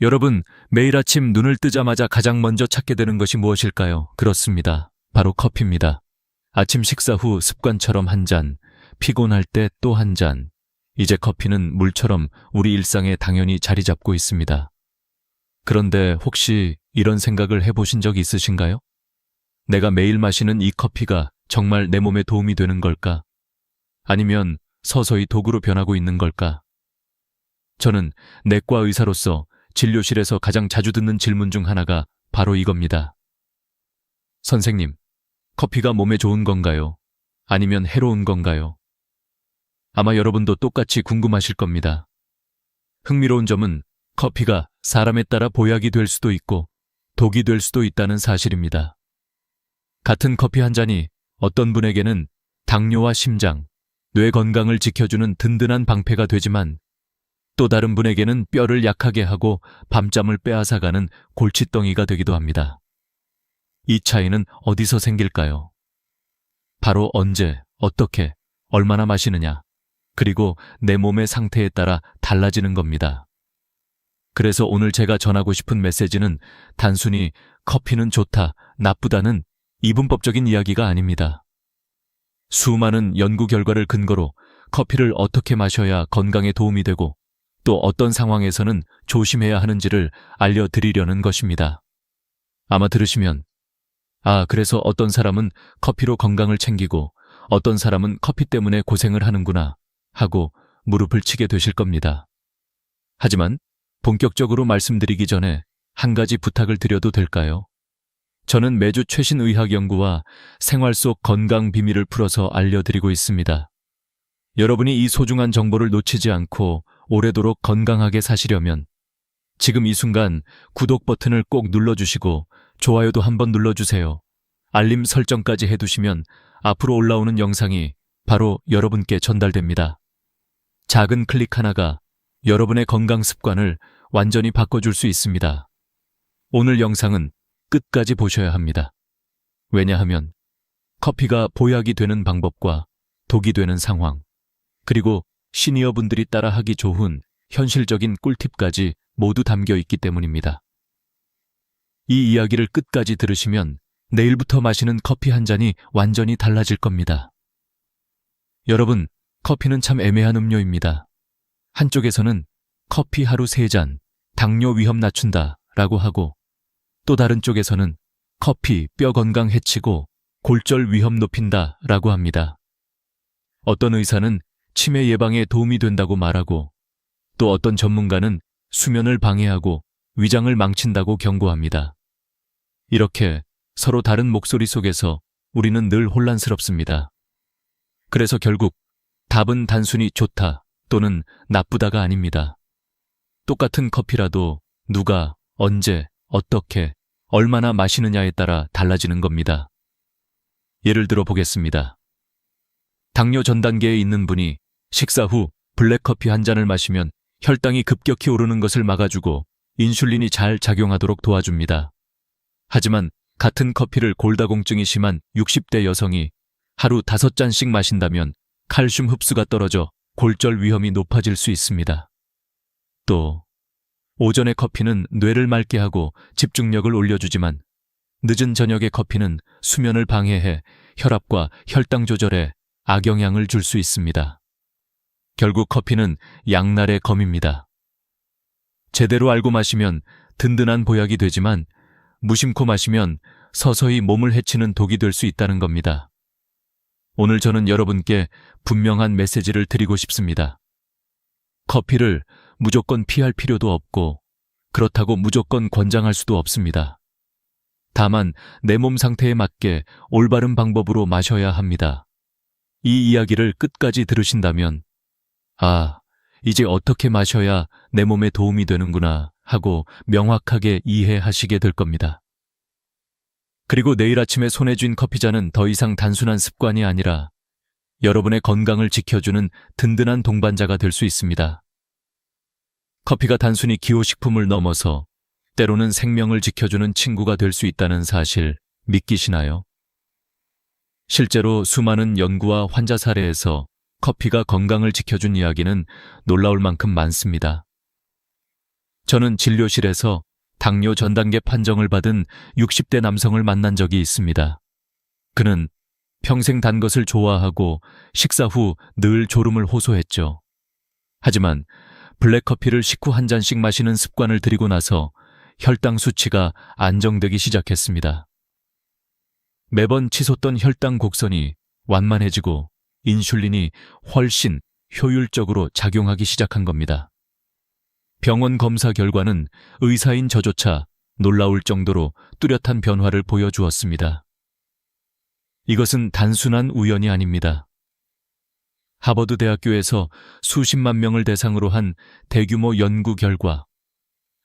여러분, 매일 아침 눈을 뜨자마자 가장 먼저 찾게 되는 것이 무엇일까요? 그렇습니다. 바로 커피입니다. 아침 식사 후 습관처럼 한 잔, 피곤할 때 또 한 잔. 이제 커피는 물처럼 우리 일상에 당연히 자리 잡고 있습니다. 그런데 혹시 이런 생각을 해보신 적 있으신가요? 내가 매일 마시는 이 커피가 정말 내 몸에 도움이 되는 걸까? 아니면 서서히 도구로 변하고 있는 걸까? 저는 내과 의사로서 진료실에서 가장 자주 듣는 질문 중 하나가 바로 이겁니다. 선생님, 커피가 몸에 좋은 건가요? 아니면 해로운 건가요? 아마 여러분도 똑같이 궁금하실 겁니다. 흥미로운 점은 커피가 사람에 따라 보약이 될 수도 있고 독이 될 수도 있다는 사실입니다. 같은 커피 한 잔이 어떤 분에게는 당뇨와 심장, 뇌 건강을 지켜주는 든든한 방패가 되지만 또 다른 분에게는 뼈를 약하게 하고 밤잠을 빼앗아가는 골칫덩이가 되기도 합니다. 이 차이는 어디서 생길까요? 바로 언제, 어떻게, 얼마나 마시느냐, 그리고 내 몸의 상태에 따라 달라지는 겁니다. 그래서 오늘 제가 전하고 싶은 메시지는 단순히 커피는 좋다, 나쁘다는 이분법적인 이야기가 아닙니다. 수많은 연구 결과를 근거로 커피를 어떻게 마셔야 건강에 도움이 되고 또 어떤 상황에서는 조심해야 하는지를 알려드리려는 것입니다. 아마 들으시면 그래서 어떤 사람은 커피로 건강을 챙기고 어떤 사람은 커피 때문에 고생을 하는구나 하고 무릎을 치게 되실 겁니다. 하지만 본격적으로 말씀드리기 전에 한 가지 부탁을 드려도 될까요? 저는 매주 최신 의학 연구와 생활 속 건강 비밀을 풀어서 알려드리고 있습니다. 여러분이 이 소중한 정보를 놓치지 않고 오래도록 건강하게 사시려면 지금 이 순간 구독 버튼을 꼭 눌러주시고 좋아요도 한번 눌러주세요. 알림 설정까지 해두시면 앞으로 올라오는 영상이 바로 여러분께 전달됩니다. 작은 클릭 하나가 여러분의 건강 습관을 완전히 바꿔줄 수 있습니다. 오늘 영상은 끝까지 보셔야 합니다. 왜냐하면 커피가 보약이 되는 방법과 독이 되는 상황, 그리고 시니어분들이 따라하기 좋은 현실적인 꿀팁까지 모두 담겨 있기 때문입니다. 이 이야기를 끝까지 들으시면 내일부터 마시는 커피 한 잔이 완전히 달라질 겁니다. 여러분, 커피는 참 애매한 음료입니다. 한쪽에서는 커피 하루 3잔, 당뇨 위험 낮춘다 라고 하고 또 다른 쪽에서는 커피 뼈 건강 해치고 골절 위험 높인다 라고 합니다. 어떤 의사는 치매 예방에 도움이 된다고 말하고 또 어떤 전문가는 수면을 방해하고 위장을 망친다고 경고합니다. 이렇게 서로 다른 목소리 속에서 우리는 늘 혼란스럽습니다. 그래서 결국 답은 단순히 좋다 또는 나쁘다가 아닙니다. 똑같은 커피라도 누가, 언제, 어떻게, 얼마나 마시느냐에 따라 달라지는 겁니다. 예를 들어 보겠습니다. 당뇨 전 단계에 있는 분이 식사 후 블랙커피 한 잔을 마시면 혈당이 급격히 오르는 것을 막아주고 인슐린이 잘 작용하도록 도와줍니다. 하지만 같은 커피를 골다공증이 심한 60대 여성이 하루 5잔씩 마신다면 칼슘 흡수가 떨어져 골절 위험이 높아질 수 있습니다. 또 오전의 커피는 뇌를 맑게 하고 집중력을 올려주지만 늦은 저녁의 커피는 수면을 방해해 혈압과 혈당 조절에 악영향을 줄 수 있습니다. 결국 커피는 양날의 검입니다. 제대로 알고 마시면 든든한 보약이 되지만 무심코 마시면 서서히 몸을 해치는 독이 될 수 있다는 겁니다. 오늘 저는 여러분께 분명한 메시지를 드리고 싶습니다. 커피를 무조건 피할 필요도 없고 그렇다고 무조건 권장할 수도 없습니다. 다만 내 몸 상태에 맞게 올바른 방법으로 마셔야 합니다. 이 이야기를 끝까지 들으신다면 이제 어떻게 마셔야 내 몸에 도움이 되는구나 하고 명확하게 이해하시게 될 겁니다. 그리고 내일 아침에 손에 쥔 커피잔은 더 이상 단순한 습관이 아니라 여러분의 건강을 지켜주는 든든한 동반자가 될 수 있습니다. 커피가 단순히 기호식품을 넘어서 때로는 생명을 지켜주는 친구가 될 수 있다는 사실 믿기시나요? 실제로 수많은 연구와 환자 사례에서 커피가 건강을 지켜준 이야기는 놀라울 만큼 많습니다. 저는 진료실에서 당뇨 전 단계 판정을 받은 60대 남성을 만난 적이 있습니다. 그는 평생 단 것을 좋아하고 식사 후 늘 졸음을 호소했죠. 하지만 블랙커피를 식후 한 잔씩 마시는 습관을 들이고 나서 혈당 수치가 안정되기 시작했습니다. 매번 치솟던 혈당 곡선이 완만해지고 인슐린이 훨씬 효율적으로 작용하기 시작한 겁니다. 병원 검사 결과는 의사인 저조차 놀라울 정도로 뚜렷한 변화를 보여주었습니다. 이것은 단순한 우연이 아닙니다. 하버드 대학교에서 수십만 명을 대상으로 한 대규모 연구 결과,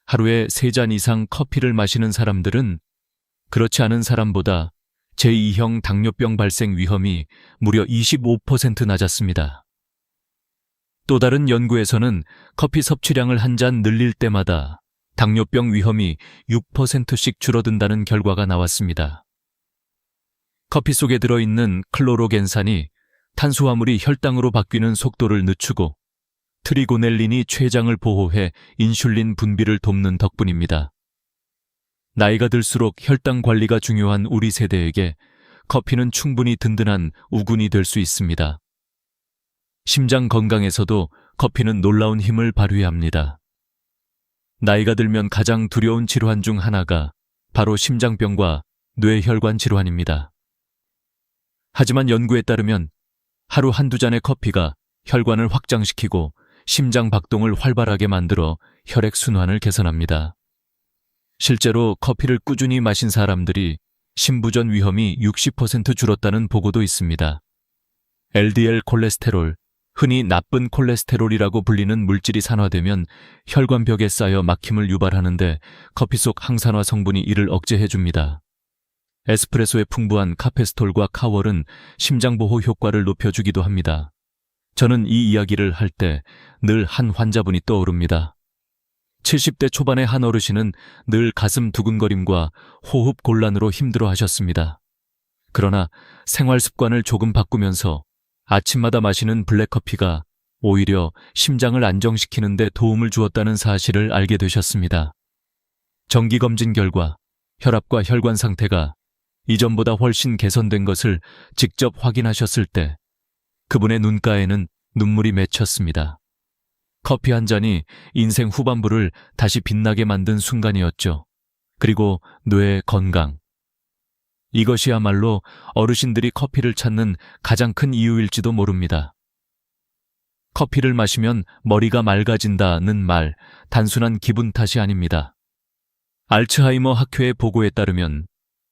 하루에 3잔 이상 커피를 마시는 사람들은 그렇지 않은 사람보다 제2형 당뇨병 발생 위험이 무려 25% 낮았습니다. 또 다른 연구에서는 커피 섭취량을 한 잔 늘릴 때마다 당뇨병 위험이 6%씩 줄어든다는 결과가 나왔습니다. 커피 속에 들어있는 클로로겐산이 탄수화물이 혈당으로 바뀌는 속도를 늦추고 트리고넬린이 췌장을 보호해 인슐린 분비를 돕는 덕분입니다. 나이가 들수록 혈당 관리가 중요한 우리 세대에게 커피는 충분히 든든한 우군이 될 수 있습니다. 심장 건강에서도 커피는 놀라운 힘을 발휘합니다. 나이가 들면 가장 두려운 질환 중 하나가 바로 심장병과 뇌혈관 질환입니다. 하지만 연구에 따르면 하루 한두 잔의 커피가 혈관을 확장시키고 심장 박동을 활발하게 만들어 혈액순환을 개선합니다. 실제로 커피를 꾸준히 마신 사람들이 심부전 위험이 60% 줄었다는 보고도 있습니다. LDL 콜레스테롤, 흔히 나쁜 콜레스테롤이라고 불리는 물질이 산화되면 혈관벽에 쌓여 막힘을 유발하는데 커피 속 항산화 성분이 이를 억제해줍니다. 에스프레소에 풍부한 카페스톨과 카월은 심장보호 효과를 높여주기도 합니다. 저는 이 이야기를 할 때 늘 한 환자분이 떠오릅니다. 70대 초반의 한 어르신은 늘 가슴 두근거림과 호흡 곤란으로 힘들어하셨습니다. 그러나 생활 습관을 조금 바꾸면서 아침마다 마시는 블랙커피가 오히려 심장을 안정시키는 데 도움을 주었다는 사실을 알게 되셨습니다. 정기검진 결과 혈압과 혈관 상태가 이전보다 훨씬 개선된 것을 직접 확인하셨을 때 그분의 눈가에는 눈물이 맺혔습니다. 커피 한 잔이 인생 후반부를 다시 빛나게 만든 순간이었죠. 그리고 뇌 건강. 이것이야말로 어르신들이 커피를 찾는 가장 큰 이유일지도 모릅니다. 커피를 마시면 머리가 맑아진다는 말, 단순한 기분 탓이 아닙니다. 알츠하이머 학회의 보고에 따르면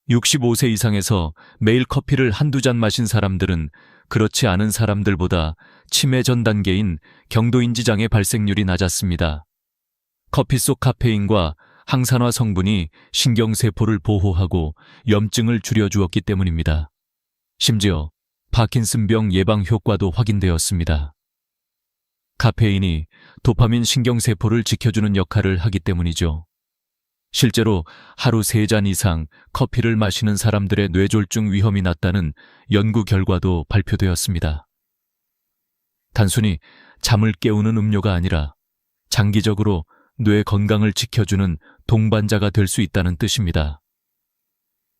65세 이상에서 매일 커피를 한두 잔 마신 사람들은 그렇지 않은 사람들보다 치매 전 단계인 경도인지 장애 발생률이 낮았습니다. 커피 속 카페인과 항산화 성분이 신경세포를 보호하고 염증을 줄여주었기 때문입니다. 심지어 파킨슨병 예방 효과도 확인되었습니다. 카페인이 도파민 신경세포를 지켜주는 역할을 하기 때문이죠. 실제로 하루 3잔 이상 커피를 마시는 사람들의 뇌졸중 위험이 낮다는 연구 결과도 발표되었습니다. 단순히 잠을 깨우는 음료가 아니라 장기적으로 뇌 건강을 지켜주는 동반자가 될 수 있다는 뜻입니다.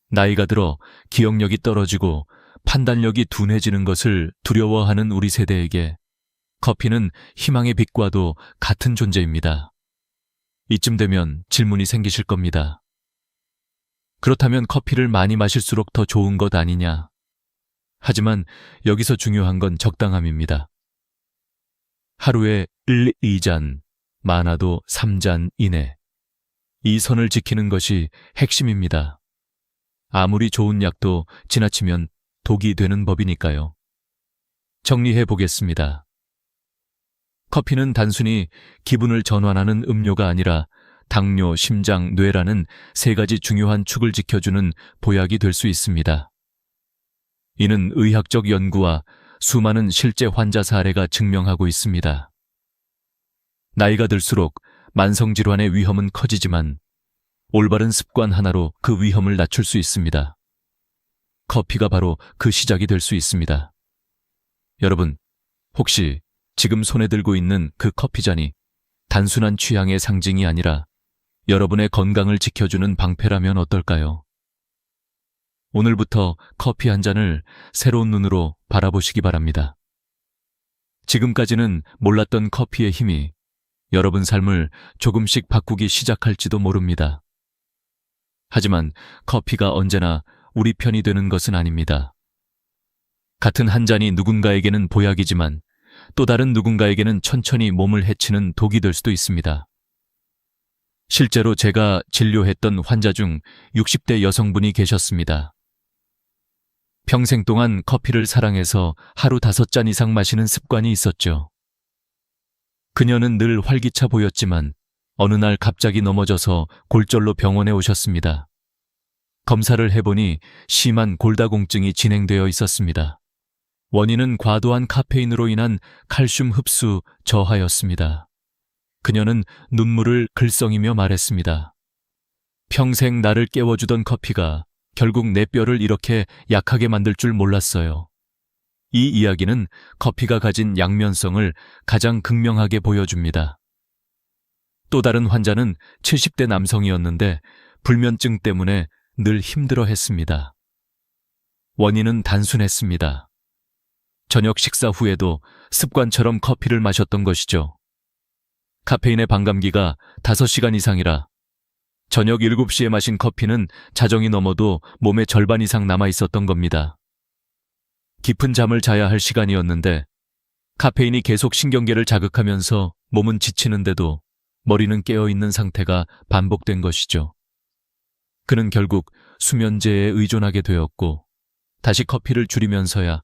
나이가 들어 기억력이 떨어지고 판단력이 둔해지는 것을 두려워하는 우리 세대에게 커피는 희망의 빛과도 같은 존재입니다. 이쯤 되면 질문이 생기실 겁니다. 그렇다면 커피를 많이 마실수록 더 좋은 것 아니냐? 하지만 여기서 중요한 건 적당함입니다. 하루에 1, 2잔, 많아도 3잔 이내. 이 선을 지키는 것이 핵심입니다. 아무리 좋은 약도 지나치면 독이 되는 법이니까요. 정리해 보겠습니다. 커피는 단순히 기분을 전환하는 음료가 아니라 당뇨, 심장, 뇌라는 3가지 중요한 축을 지켜주는 보약이 될 수 있습니다. 이는 의학적 연구와 수많은 실제 환자 사례가 증명하고 있습니다. 나이가 들수록 만성질환의 위험은 커지지만 올바른 습관 하나로 그 위험을 낮출 수 있습니다. 커피가 바로 그 시작이 될 수 있습니다. 여러분, 혹시 지금 손에 들고 있는 그 커피잔이 단순한 취향의 상징이 아니라 여러분의 건강을 지켜주는 방패라면 어떨까요? 오늘부터 커피 한 잔을 새로운 눈으로 바라보시기 바랍니다. 지금까지는 몰랐던 커피의 힘이 여러분 삶을 조금씩 바꾸기 시작할지도 모릅니다. 하지만 커피가 언제나 우리 편이 되는 것은 아닙니다. 같은 한 잔이 누군가에게는 보약이지만 또 다른 누군가에게는 천천히 몸을 해치는 독이 될 수도 있습니다. 실제로 제가 진료했던 환자 중 60대 여성분이 계셨습니다. 평생 동안 커피를 사랑해서 하루 5잔 이상 마시는 습관이 있었죠. 그녀는 늘 활기차 보였지만 어느 날 갑자기 넘어져서 골절로 병원에 오셨습니다. 검사를 해보니 심한 골다공증이 진행되어 있었습니다. 원인은 과도한 카페인으로 인한 칼슘 흡수 저하였습니다. 그녀는 눈물을 글썽이며 말했습니다. 평생 나를 깨워주던 커피가 결국 내 뼈를 이렇게 약하게 만들 줄 몰랐어요. 이 이야기는 커피가 가진 양면성을 가장 극명하게 보여줍니다. 또 다른 환자는 70대 남성이었는데 불면증 때문에 늘 힘들어했습니다. 원인은 단순했습니다. 저녁 식사 후에도 습관처럼 커피를 마셨던 것이죠. 카페인의 반감기가 5시간 이상이라 저녁 7시에 마신 커피는 자정이 넘어도 몸의 절반 이상 남아 있었던 겁니다. 깊은 잠을 자야 할 시간이었는데 카페인이 계속 신경계를 자극하면서 몸은 지치는데도 머리는 깨어있는 상태가 반복된 것이죠. 그는 결국 수면제에 의존하게 되었고 다시 커피를 줄이면서야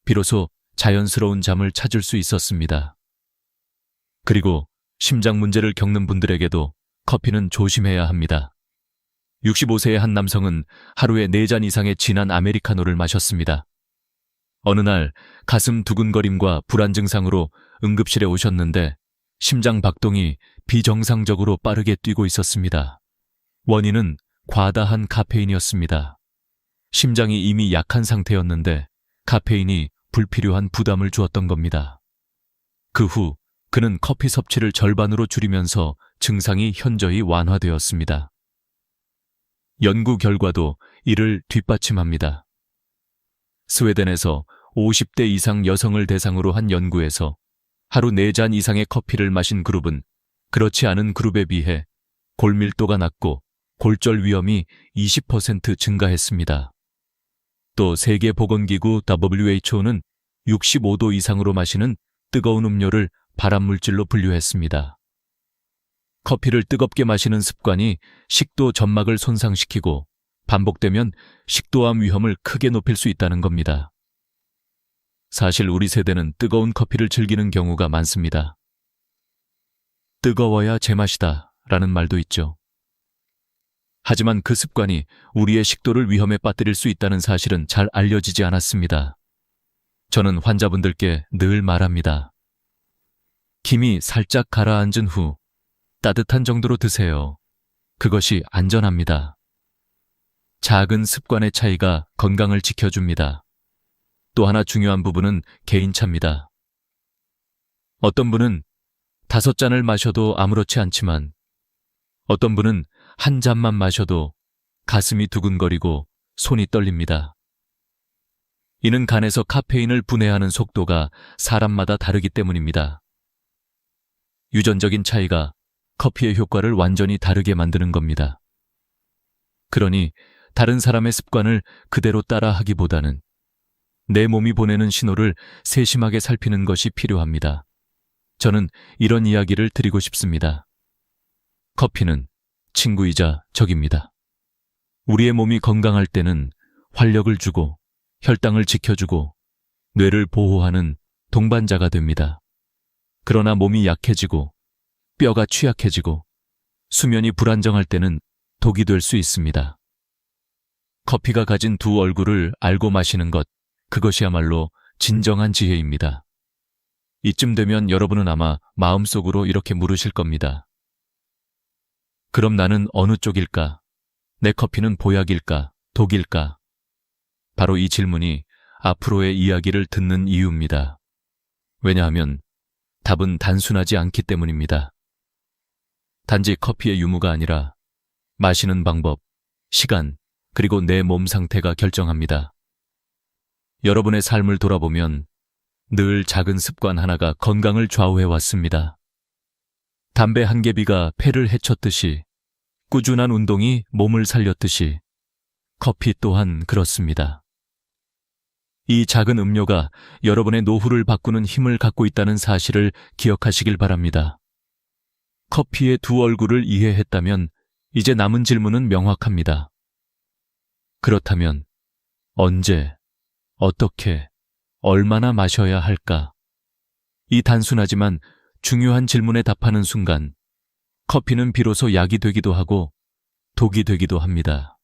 비로소 자연스러운 잠을 찾을 수 있었습니다. 그리고 심장 문제를 겪는 분들에게도 커피는 조심해야 합니다. 65세의 한 남성은 하루에 4잔 이상의 진한 아메리카노를 마셨습니다. 어느 날 가슴 두근거림과 불안 증상으로 응급실에 오셨는데 심장 박동이 비정상적으로 빠르게 뛰고 있었습니다. 원인은 과다한 카페인이었습니다. 심장이 이미 약한 상태였는데 카페인이 불필요한 부담을 주었던 겁니다. 그 후 그는 커피 섭취를 절반으로 줄이면서 증상이 현저히 완화되었습니다. 연구 결과도 이를 뒷받침합니다. 스웨덴에서 50대 이상 여성을 대상으로 한 연구에서 하루 4잔 이상의 커피를 마신 그룹은 그렇지 않은 그룹에 비해 골밀도가 낮고 골절 위험이 20% 증가했습니다. 또 세계보건기구 WHO는 65도 이상으로 마시는 뜨거운 음료를 발암물질로 분류했습니다. 커피를 뜨겁게 마시는 습관이 식도 점막을 손상시키고 반복되면 식도암 위험을 크게 높일 수 있다는 겁니다. 사실 우리 세대는 뜨거운 커피를 즐기는 경우가 많습니다. 뜨거워야 제맛이다 라는 말도 있죠. 하지만 그 습관이 우리의 식도를 위험에 빠뜨릴 수 있다는 사실은 잘 알려지지 않았습니다. 저는 환자분들께 늘 말합니다. 김이 살짝 가라앉은 후 따뜻한 정도로 드세요. 그것이 안전합니다. 작은 습관의 차이가 건강을 지켜줍니다. 또 하나 중요한 부분은 개인차입니다. 어떤 분은 5잔을 마셔도 아무렇지 않지만 어떤 분은 한 잔만 마셔도 가슴이 두근거리고 손이 떨립니다. 이는 간에서 카페인을 분해하는 속도가 사람마다 다르기 때문입니다. 유전적인 차이가 커피의 효과를 완전히 다르게 만드는 겁니다. 그러니 다른 사람의 습관을 그대로 따라하기보다는 내 몸이 보내는 신호를 세심하게 살피는 것이 필요합니다. 저는 이런 이야기를 드리고 싶습니다. 커피는 친구이자 적입니다. 우리의 몸이 건강할 때는 활력을 주고 혈당을 지켜주고 뇌를 보호하는 동반자가 됩니다. 그러나 몸이 약해지고 뼈가 취약해지고 수면이 불안정할 때는 독이 될 수 있습니다. 커피가 가진 두 얼굴을 알고 마시는 것, 그것이야말로 진정한 지혜입니다. 이쯤 되면 여러분은 아마 마음속으로 이렇게 물으실 겁니다. 그럼 나는 어느 쪽일까? 내 커피는 보약일까? 독일까? 바로 이 질문이 앞으로의 이야기를 듣는 이유입니다. 왜냐하면 답은 단순하지 않기 때문입니다. 단지 커피의 유무가 아니라 마시는 방법, 시간, 그리고 내 몸 상태가 결정합니다. 여러분의 삶을 돌아보면 늘 작은 습관 하나가 건강을 좌우해 왔습니다. 담배 한 개비가 폐를 해쳤듯이, 꾸준한 운동이 몸을 살렸듯이 커피 또한 그렇습니다. 이 작은 음료가 여러분의 노후를 바꾸는 힘을 갖고 있다는 사실을 기억하시길 바랍니다. 커피의 두 얼굴을 이해했다면 이제 남은 질문은 명확합니다. 그렇다면 언제, 어떻게, 얼마나 마셔야 할까? 이 단순하지만 중요한 질문에 답하는 순간 커피는 비로소 약이 되기도 하고 독이 되기도 합니다.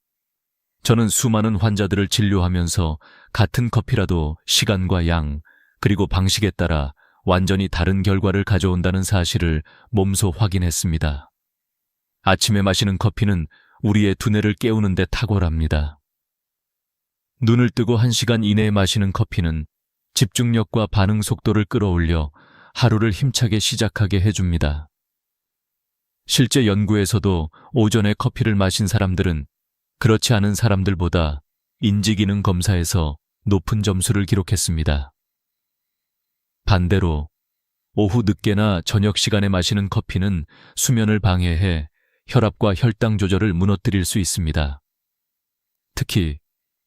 저는 수많은 환자들을 진료하면서 같은 커피라도 시간과 양, 그리고 방식에 따라 완전히 다른 결과를 가져온다는 사실을 몸소 확인했습니다. 아침에 마시는 커피는 우리의 두뇌를 깨우는 데 탁월합니다. 눈을 뜨고 1시간 이내에 마시는 커피는 집중력과 반응 속도를 끌어올려 하루를 힘차게 시작하게 해줍니다. 실제 연구에서도 오전에 커피를 마신 사람들은 그렇지 않은 사람들보다 인지기능 검사에서 높은 점수를 기록했습니다. 반대로 오후 늦게나 저녁 시간에 마시는 커피는 수면을 방해해 혈압과 혈당 조절을 무너뜨릴 수 있습니다. 특히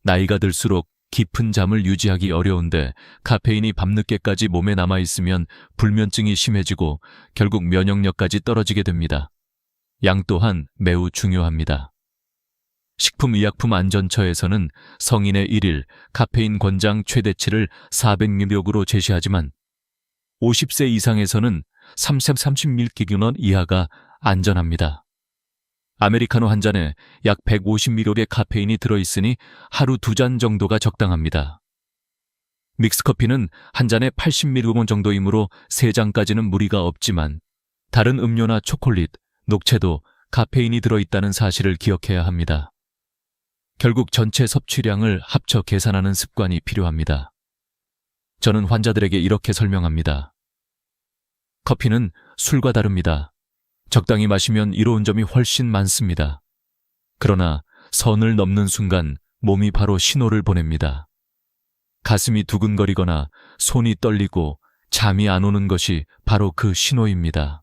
나이가 들수록 깊은 잠을 유지하기 어려운데 카페인이 밤늦게까지 몸에 남아있으면 불면증이 심해지고 결국 면역력까지 떨어지게 됩니다. 양 또한 매우 중요합니다. 식품의약품안전처에서는 성인의 1일 카페인 권장 최대치를 400mg으로 제시하지만 50세 이상에서는 30mg 이하가 안전합니다. 아메리카노 한 잔에 약 150mg의 카페인이 들어있으니 하루 2잔 정도가 적당합니다. 믹스커피는 한 잔에 80mg 정도이므로 3잔까지는 무리가 없지만 다른 음료나 초콜릿, 녹채도 카페인이 들어있다는 사실을 기억해야 합니다. 결국 전체 섭취량을 합쳐 계산하는 습관이 필요합니다. 저는 환자들에게 이렇게 설명합니다. 커피는 술과 다릅니다. 적당히 마시면 이로운 점이 훨씬 많습니다. 그러나 선을 넘는 순간 몸이 바로 신호를 보냅니다. 가슴이 두근거리거나 손이 떨리고 잠이 안 오는 것이 바로 그 신호입니다.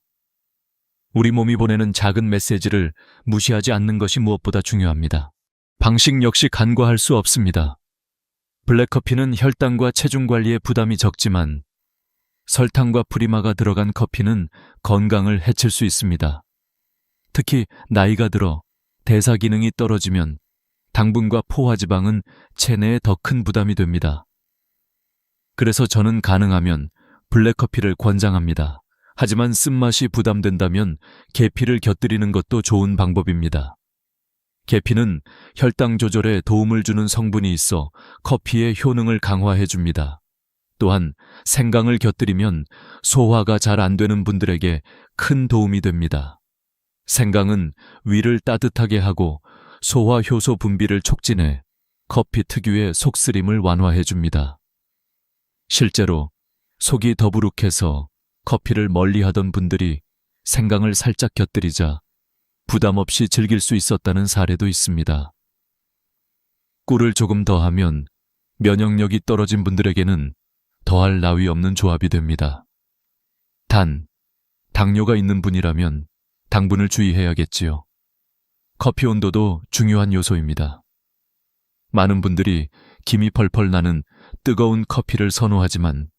우리 몸이 보내는 작은 메시지를 무시하지 않는 것이 무엇보다 중요합니다. 방식 역시 간과할 수 없습니다. 블랙커피는 혈당과 체중 관리에 부담이 적지만 설탕과 프리마가 들어간 커피는 건강을 해칠 수 있습니다. 특히 나이가 들어 대사 기능이 떨어지면 당분과 포화지방은 체내에 더 큰 부담이 됩니다. 그래서 저는 가능하면 블랙커피를 권장합니다. 하지만 쓴맛이 부담된다면 계피를 곁들이는 것도 좋은 방법입니다. 계피는 혈당 조절에 도움을 주는 성분이 있어 커피의 효능을 강화해 줍니다. 또한 생강을 곁들이면 소화가 잘 안 되는 분들에게 큰 도움이 됩니다. 생강은 위를 따뜻하게 하고 소화 효소 분비를 촉진해 커피 특유의 속쓰림을 완화해 줍니다. 실제로 속이 더부룩해서 커피를 멀리하던 분들이 생강을 살짝 곁들이자 부담 없이 즐길 수 있었다는 사례도 있습니다. 꿀을 조금 더하면 면역력이 떨어진 분들에게는 더할 나위 없는 조합이 됩니다. 단, 당뇨가 있는 분이라면 당분을 주의해야겠지요. 커피 온도도 중요한 요소입니다. 많은 분들이 김이 펄펄 나는 뜨거운 커피를 선호하지만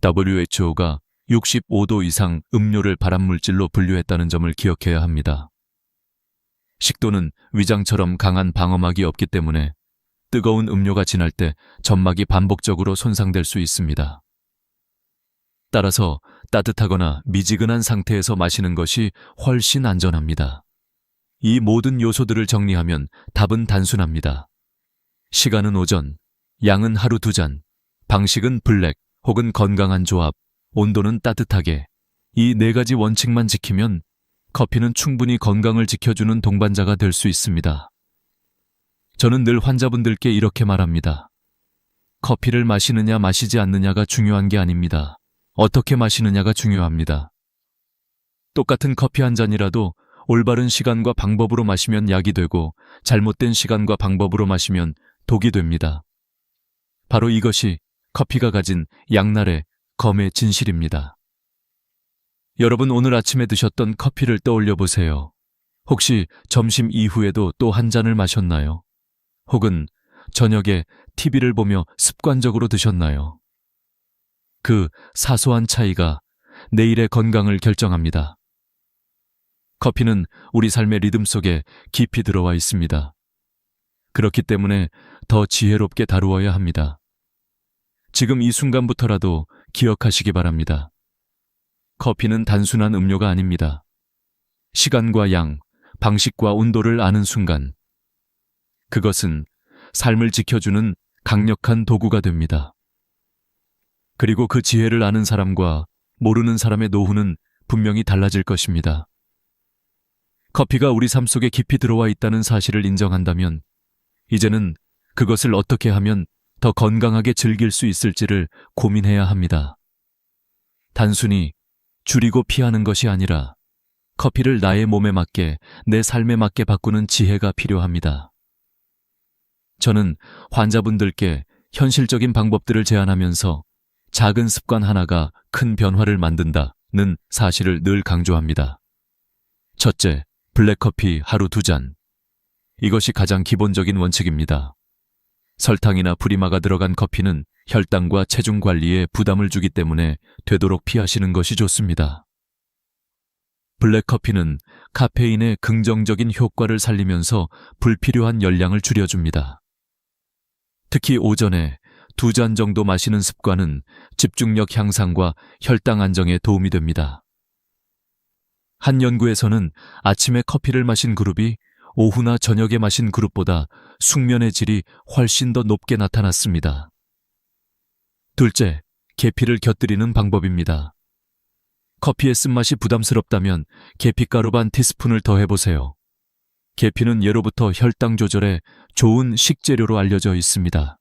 WHO가 65도 이상 음료를 발암물질로 분류했다는 점을 기억해야 합니다. 식도는 위장처럼 강한 방어막이 없기 때문에 뜨거운 음료가 지날 때 점막이 반복적으로 손상될 수 있습니다. 따라서 따뜻하거나 미지근한 상태에서 마시는 것이 훨씬 안전합니다. 이 모든 요소들을 정리하면 답은 단순합니다. 시간은 오전, 양은 하루 2잔, 방식은 블랙 혹은 건강한 조합, 온도는 따뜻하게. 이 4가지 원칙만 지키면 커피는 충분히 건강을 지켜주는 동반자가 될 수 있습니다. 저는 늘 환자분들께 이렇게 말합니다. 커피를 마시느냐 마시지 않느냐가 중요한 게 아닙니다. 어떻게 마시느냐가 중요합니다. 똑같은 커피 한 잔이라도 올바른 시간과 방법으로 마시면 약이 되고 잘못된 시간과 방법으로 마시면 독이 됩니다. 바로 이것이 커피가 가진 양날의 검의 진실입니다. 여러분, 오늘 아침에 드셨던 커피를 떠올려 보세요. 혹시 점심 이후에도 또 한 잔을 마셨나요? 혹은 저녁에 TV를 보며 습관적으로 드셨나요? 그 사소한 차이가 내일의 건강을 결정합니다. 커피는 우리 삶의 리듬 속에 깊이 들어와 있습니다. 그렇기 때문에 더 지혜롭게 다루어야 합니다. 지금 이 순간부터라도 기억하시기 바랍니다. 커피는 단순한 음료가 아닙니다. 시간과 양, 방식과 온도를 아는 순간, 그것은 삶을 지켜주는 강력한 도구가 됩니다. 그리고 그 지혜를 아는 사람과 모르는 사람의 노후는 분명히 달라질 것입니다. 커피가 우리 삶 속에 깊이 들어와 있다는 사실을 인정한다면 이제는 그것을 어떻게 하면 더 건강하게 즐길 수 있을지를 고민해야 합니다. 단순히 줄이고 피하는 것이 아니라 커피를 나의 몸에 맞게, 내 삶에 맞게 바꾸는 지혜가 필요합니다. 저는 환자분들께 현실적인 방법들을 제안하면서 작은 습관 하나가 큰 변화를 만든다는 사실을 늘 강조합니다. 첫째, 블랙커피 하루 2잔. 이것이 가장 기본적인 원칙입니다. 설탕이나 프리마가 들어간 커피는 혈당과 체중 관리에 부담을 주기 때문에 되도록 피하시는 것이 좋습니다. 블랙커피는 카페인의 긍정적인 효과를 살리면서 불필요한 열량을 줄여줍니다. 특히 오전에 2잔 정도 마시는 습관은 집중력 향상과 혈당 안정에 도움이 됩니다. 한 연구에서는 아침에 커피를 마신 그룹이 오후나 저녁에 마신 그룹보다 숙면의 질이 훨씬 더 높게 나타났습니다. 둘째, 계피를 곁들이는 방법입니다. 커피의 쓴맛이 부담스럽다면 계피가루 반 티스푼을 더해보세요. 계피는 예로부터 혈당 조절에 좋은 식재료로 알려져 있습니다.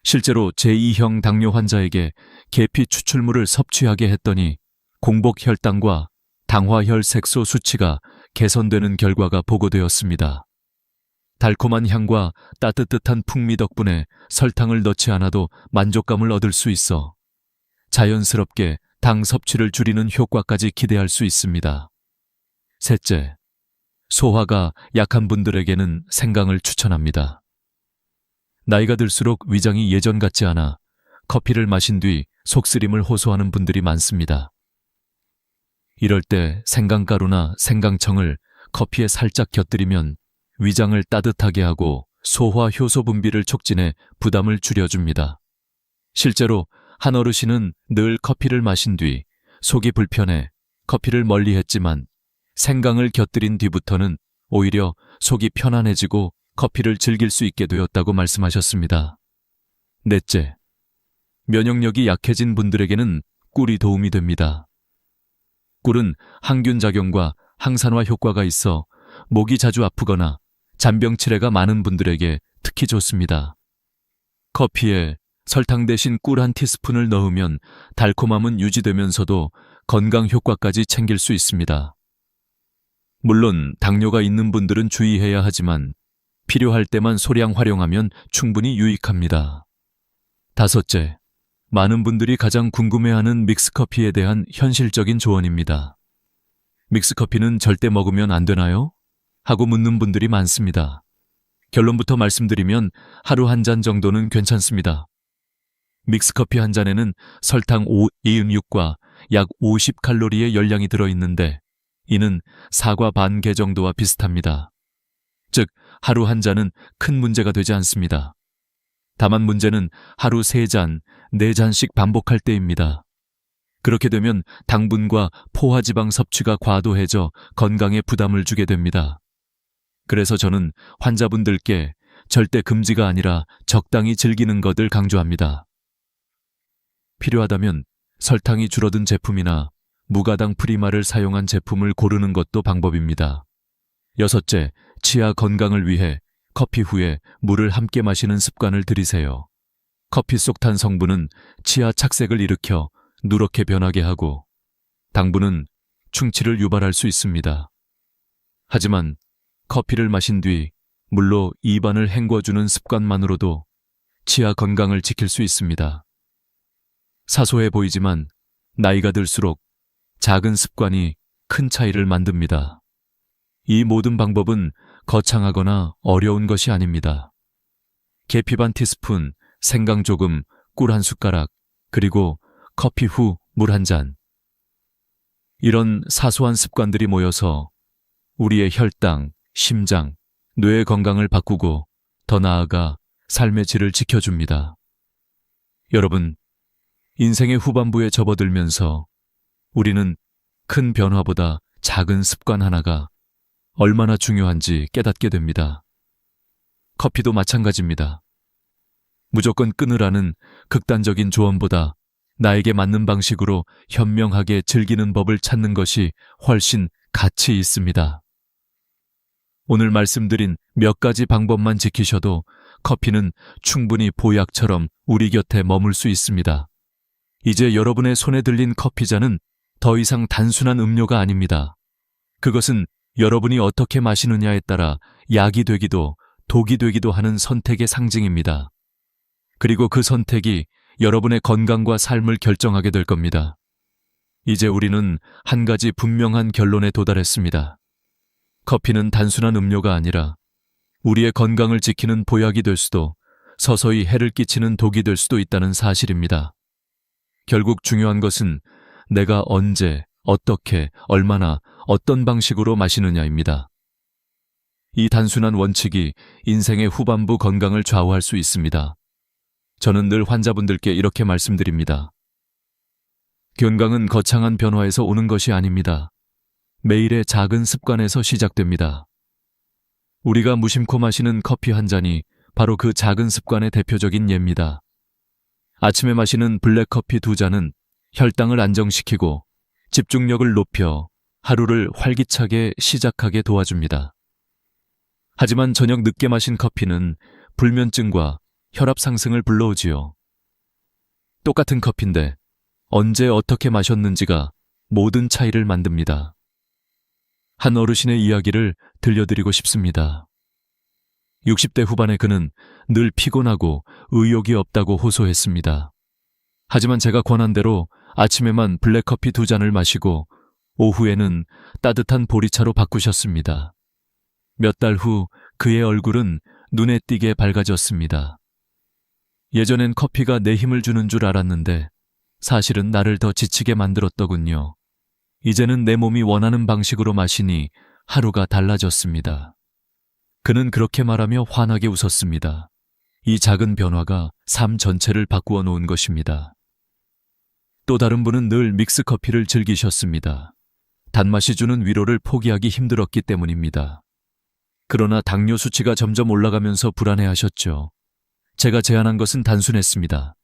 실제로 제2형 당뇨 환자에게 계피 추출물을 섭취하게 했더니 공복 혈당과 당화혈 색소 수치가 개선되는 결과가 보고되었습니다. 달콤한 향과 따뜻한 풍미 덕분에 설탕을 넣지 않아도 만족감을 얻을 수 있어 자연스럽게 당 섭취를 줄이는 효과까지 기대할 수 있습니다. 셋째, 소화가 약한 분들에게는 생강을 추천합니다. 나이가 들수록 위장이 예전 같지 않아 커피를 마신 뒤 속쓰림을 호소하는 분들이 많습니다. 이럴 때 생강가루나 생강청을 커피에 살짝 곁들이면 위장을 따뜻하게 하고 소화 효소 분비를 촉진해 부담을 줄여줍니다. 실제로 한 어르신은 늘 커피를 마신 뒤 속이 불편해 커피를 멀리했지만 생강을 곁들인 뒤부터는 오히려 속이 편안해지고 커피를 즐길 수 있게 되었다고 말씀하셨습니다. 넷째, 면역력이 약해진 분들에게는 꿀이 도움이 됩니다. 꿀은 항균 작용과 항산화 효과가 있어 목이 자주 아프거나 잔병 치레가 많은 분들에게 특히 좋습니다. 커피에 설탕 대신 꿀 한 티스푼을 넣으면 달콤함은 유지되면서도 건강 효과까지 챙길 수 있습니다. 물론 당뇨가 있는 분들은 주의해야 하지만 필요할 때만 소량 활용하면 충분히 유익합니다. 다섯째, 많은 분들이 가장 궁금해하는 믹스커피에 대한 현실적인 조언입니다. 믹스커피는 절대 먹으면 안 되나요? 하고 묻는 분들이 많습니다. 결론부터 말씀드리면 하루 한 잔 정도는 괜찮습니다. 믹스커피 한 잔에는 설탕 526과 약 50칼로리의 열량이 들어있는데 이는 사과 반 개 정도와 비슷합니다. 즉 하루 한 잔은 큰 문제가 되지 않습니다. 다만 문제는 하루 3잔, 4잔씩 반복할 때입니다. 그렇게 되면 당분과 포화지방 섭취가 과도해져 건강에 부담을 주게 됩니다. 그래서 저는 환자분들께 절대 금지가 아니라 적당히 즐기는 것을 강조합니다. 필요하다면 설탕이 줄어든 제품이나 무가당 프리마를 사용한 제품을 고르는 것도 방법입니다. 여섯째, 치아 건강을 위해 커피 후에 물을 함께 마시는 습관을 들이세요. 커피 속 탄 성분은 치아 착색을 일으켜 누렇게 변하게 하고 당분은 충치를 유발할 수 있습니다. 하지만 커피를 마신 뒤 물로 입안을 헹궈주는 습관만으로도 치아 건강을 지킬 수 있습니다. 사소해 보이지만 나이가 들수록 작은 습관이 큰 차이를 만듭니다. 이 모든 방법은 거창하거나 어려운 것이 아닙니다. 계피 반 티스푼, 생강 조금, 꿀 한 숟가락, 그리고 커피 후 물 한 잔. 이런 사소한 습관들이 모여서 우리의 혈당, 심장, 뇌의 건강을 바꾸고 더 나아가 삶의 질을 지켜줍니다. 여러분, 인생의 후반부에 접어들면서 우리는 큰 변화보다 작은 습관 하나가 얼마나 중요한지 깨닫게 됩니다. 커피도 마찬가지입니다. 무조건 끊으라는 극단적인 조언보다 나에게 맞는 방식으로 현명하게 즐기는 법을 찾는 것이 훨씬 가치 있습니다. 오늘 말씀드린 몇 가지 방법만 지키셔도 커피는 충분히 보약처럼 우리 곁에 머물 수 있습니다. 이제 여러분의 손에 들린 커피잔은 더 이상 단순한 음료가 아닙니다. 그것은 여러분이 어떻게 마시느냐에 따라 약이 되기도 독이 되기도 하는 선택의 상징입니다. 그리고 그 선택이 여러분의 건강과 삶을 결정하게 될 겁니다. 이제 우리는 한 가지 분명한 결론에 도달했습니다. 커피는 단순한 음료가 아니라 우리의 건강을 지키는 보약이 될 수도 서서히 해를 끼치는 독이 될 수도 있다는 사실입니다. 결국 중요한 것은 내가 언제, 어떻게, 얼마나, 어떤 방식으로 마시느냐입니다. 이 단순한 원칙이 인생의 후반부 건강을 좌우할 수 있습니다. 저는 늘 환자분들께 이렇게 말씀드립니다. 건강은 거창한 변화에서 오는 것이 아닙니다. 매일의 작은 습관에서 시작됩니다. 우리가 무심코 마시는 커피 한 잔이 바로 그 작은 습관의 대표적인 예입니다. 아침에 마시는 블랙커피 2잔은 혈당을 안정시키고 집중력을 높여 하루를 활기차게 시작하게 도와줍니다. 하지만 저녁 늦게 마신 커피는 불면증과 혈압 상승을 불러오지요. 똑같은 커피인데 언제 어떻게 마셨는지가 모든 차이를 만듭니다. 한 어르신의 이야기를 들려드리고 싶습니다. 60대 후반의 그는 늘 피곤하고 의욕이 없다고 호소했습니다. 하지만 제가 권한 대로 아침에만 블랙커피 2잔을 마시고 오후에는 따뜻한 보리차로 바꾸셨습니다. 몇 달 후 그의 얼굴은 눈에 띄게 밝아졌습니다. 예전엔 커피가 내 힘을 주는 줄 알았는데 사실은 나를 더 지치게 만들었더군요. 이제는 내 몸이 원하는 방식으로 마시니 하루가 달라졌습니다. 그는 그렇게 말하며 환하게 웃었습니다. 이 작은 변화가 삶 전체를 바꾸어 놓은 것입니다. 또 다른 분은 늘 믹스커피를 즐기셨습니다. 단맛이 주는 위로를 포기하기 힘들었기 때문입니다. 그러나 당뇨 수치가 점점 올라가면서 불안해하셨죠. 제가 제안한 것은 단순했습니다.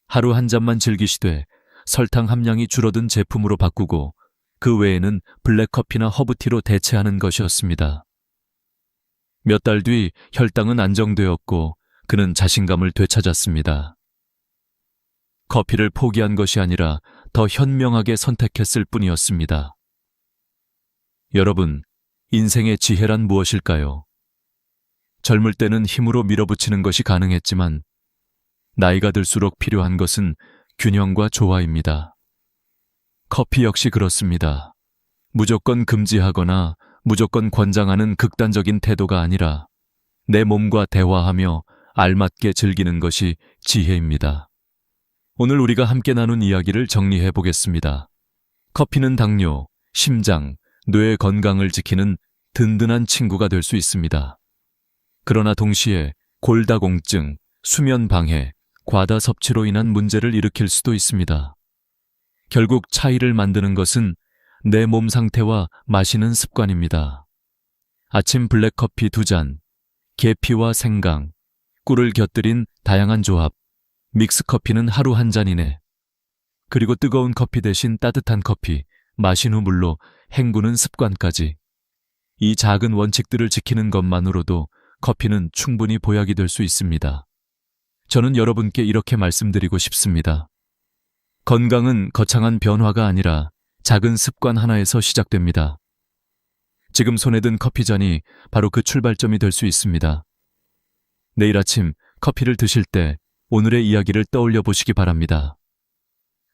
하루 한 잔만 즐기시되 설탕 함량이 줄어든 제품으로 바꾸고 그 외에는 블랙커피나 허브티로 대체하는 것이었습니다. 몇 달 뒤 혈당은 안정되었고 그는 자신감을 되찾았습니다. 커피를 포기한 것이 아니라 더 현명하게 선택했을 뿐이었습니다. 여러분, 인생의 지혜란 무엇일까요? 젊을 때는 힘으로 밀어붙이는 것이 가능했지만 나이가 들수록 필요한 것은 균형과 조화입니다. 커피 역시 그렇습니다. 무조건 금지하거나 무조건 권장하는 극단적인 태도가 아니라 내 몸과 대화하며 알맞게 즐기는 것이 지혜입니다. 오늘 우리가 함께 나눈 이야기를 정리해 보겠습니다. 커피는 당뇨, 심장, 뇌의 건강을 지키는 든든한 친구가 될 수 있습니다. 그러나 동시에 골다공증, 수면 방해, 과다 섭취로 인한 문제를 일으킬 수도 있습니다. 결국 차이를 만드는 것은 내 몸 상태와 마시는 습관입니다. 아침 블랙커피 2잔, 계피와 생강, 꿀을 곁들인 다양한 조합, 믹스커피는 하루 한 잔이네. 그리고 뜨거운 커피 대신 따뜻한 커피, 마신 후 물로 헹구는 습관까지. 이 작은 원칙들을 지키는 것만으로도 커피는 충분히 보약이 될 수 있습니다. 저는 여러분께 이렇게 말씀드리고 싶습니다. 건강은 거창한 변화가 아니라 작은 습관 하나에서 시작됩니다. 지금 손에 든 커피 잔이 바로 그 출발점이 될 수 있습니다. 내일 아침 커피를 드실 때 오늘의 이야기를 떠올려 보시기 바랍니다.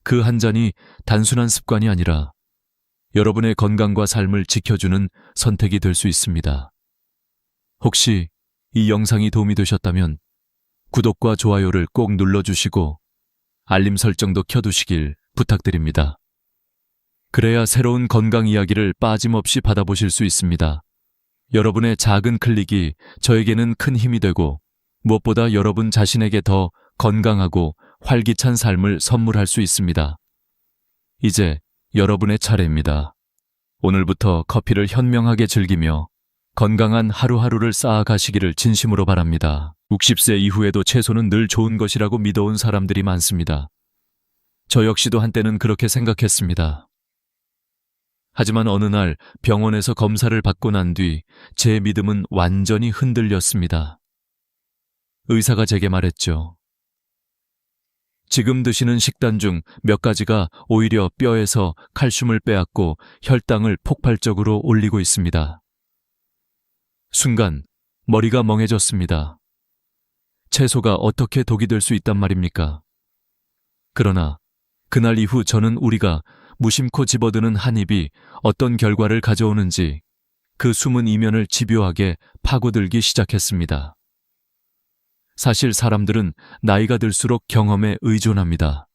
그 한 잔이 단순한 습관이 아니라 여러분의 건강과 삶을 지켜주는 선택이 될 수 있습니다. 혹시 이 영상이 도움이 되셨다면 구독과 좋아요를 꼭 눌러주시고 알림 설정도 켜두시길 부탁드립니다. 그래야 새로운 건강 이야기를 빠짐없이 받아보실 수 있습니다. 여러분의 작은 클릭이 저에게는 큰 힘이 되고 무엇보다 여러분 자신에게 더 건강하고 활기찬 삶을 선물할 수 있습니다. 이제 여러분의 차례입니다. 오늘부터 커피를 현명하게 즐기며 건강한 하루하루를 쌓아가시기를 진심으로 바랍니다. 60세 이후에도 채소는 늘 좋은 것이라고 믿어온 사람들이 많습니다. 저 역시도 한때는 그렇게 생각했습니다. 하지만 어느 날 병원에서 검사를 받고 난 뒤 제 믿음은 완전히 흔들렸습니다. 의사가 제게 말했죠. 지금 드시는 식단 중 몇 가지가 오히려 뼈에서 칼슘을 빼앗고 혈당을 폭발적으로 올리고 있습니다. 순간 머리가 멍해졌습니다. 채소가 어떻게 독이 될 수 있단 말입니까? 그러나 그날 이후 저는 우리가 무심코 집어드는 한 입이 어떤 결과를 가져오는지 그 숨은 이면을 집요하게 파고들기 시작했습니다. 사실 사람들은 나이가 들수록 경험에 의존합니다.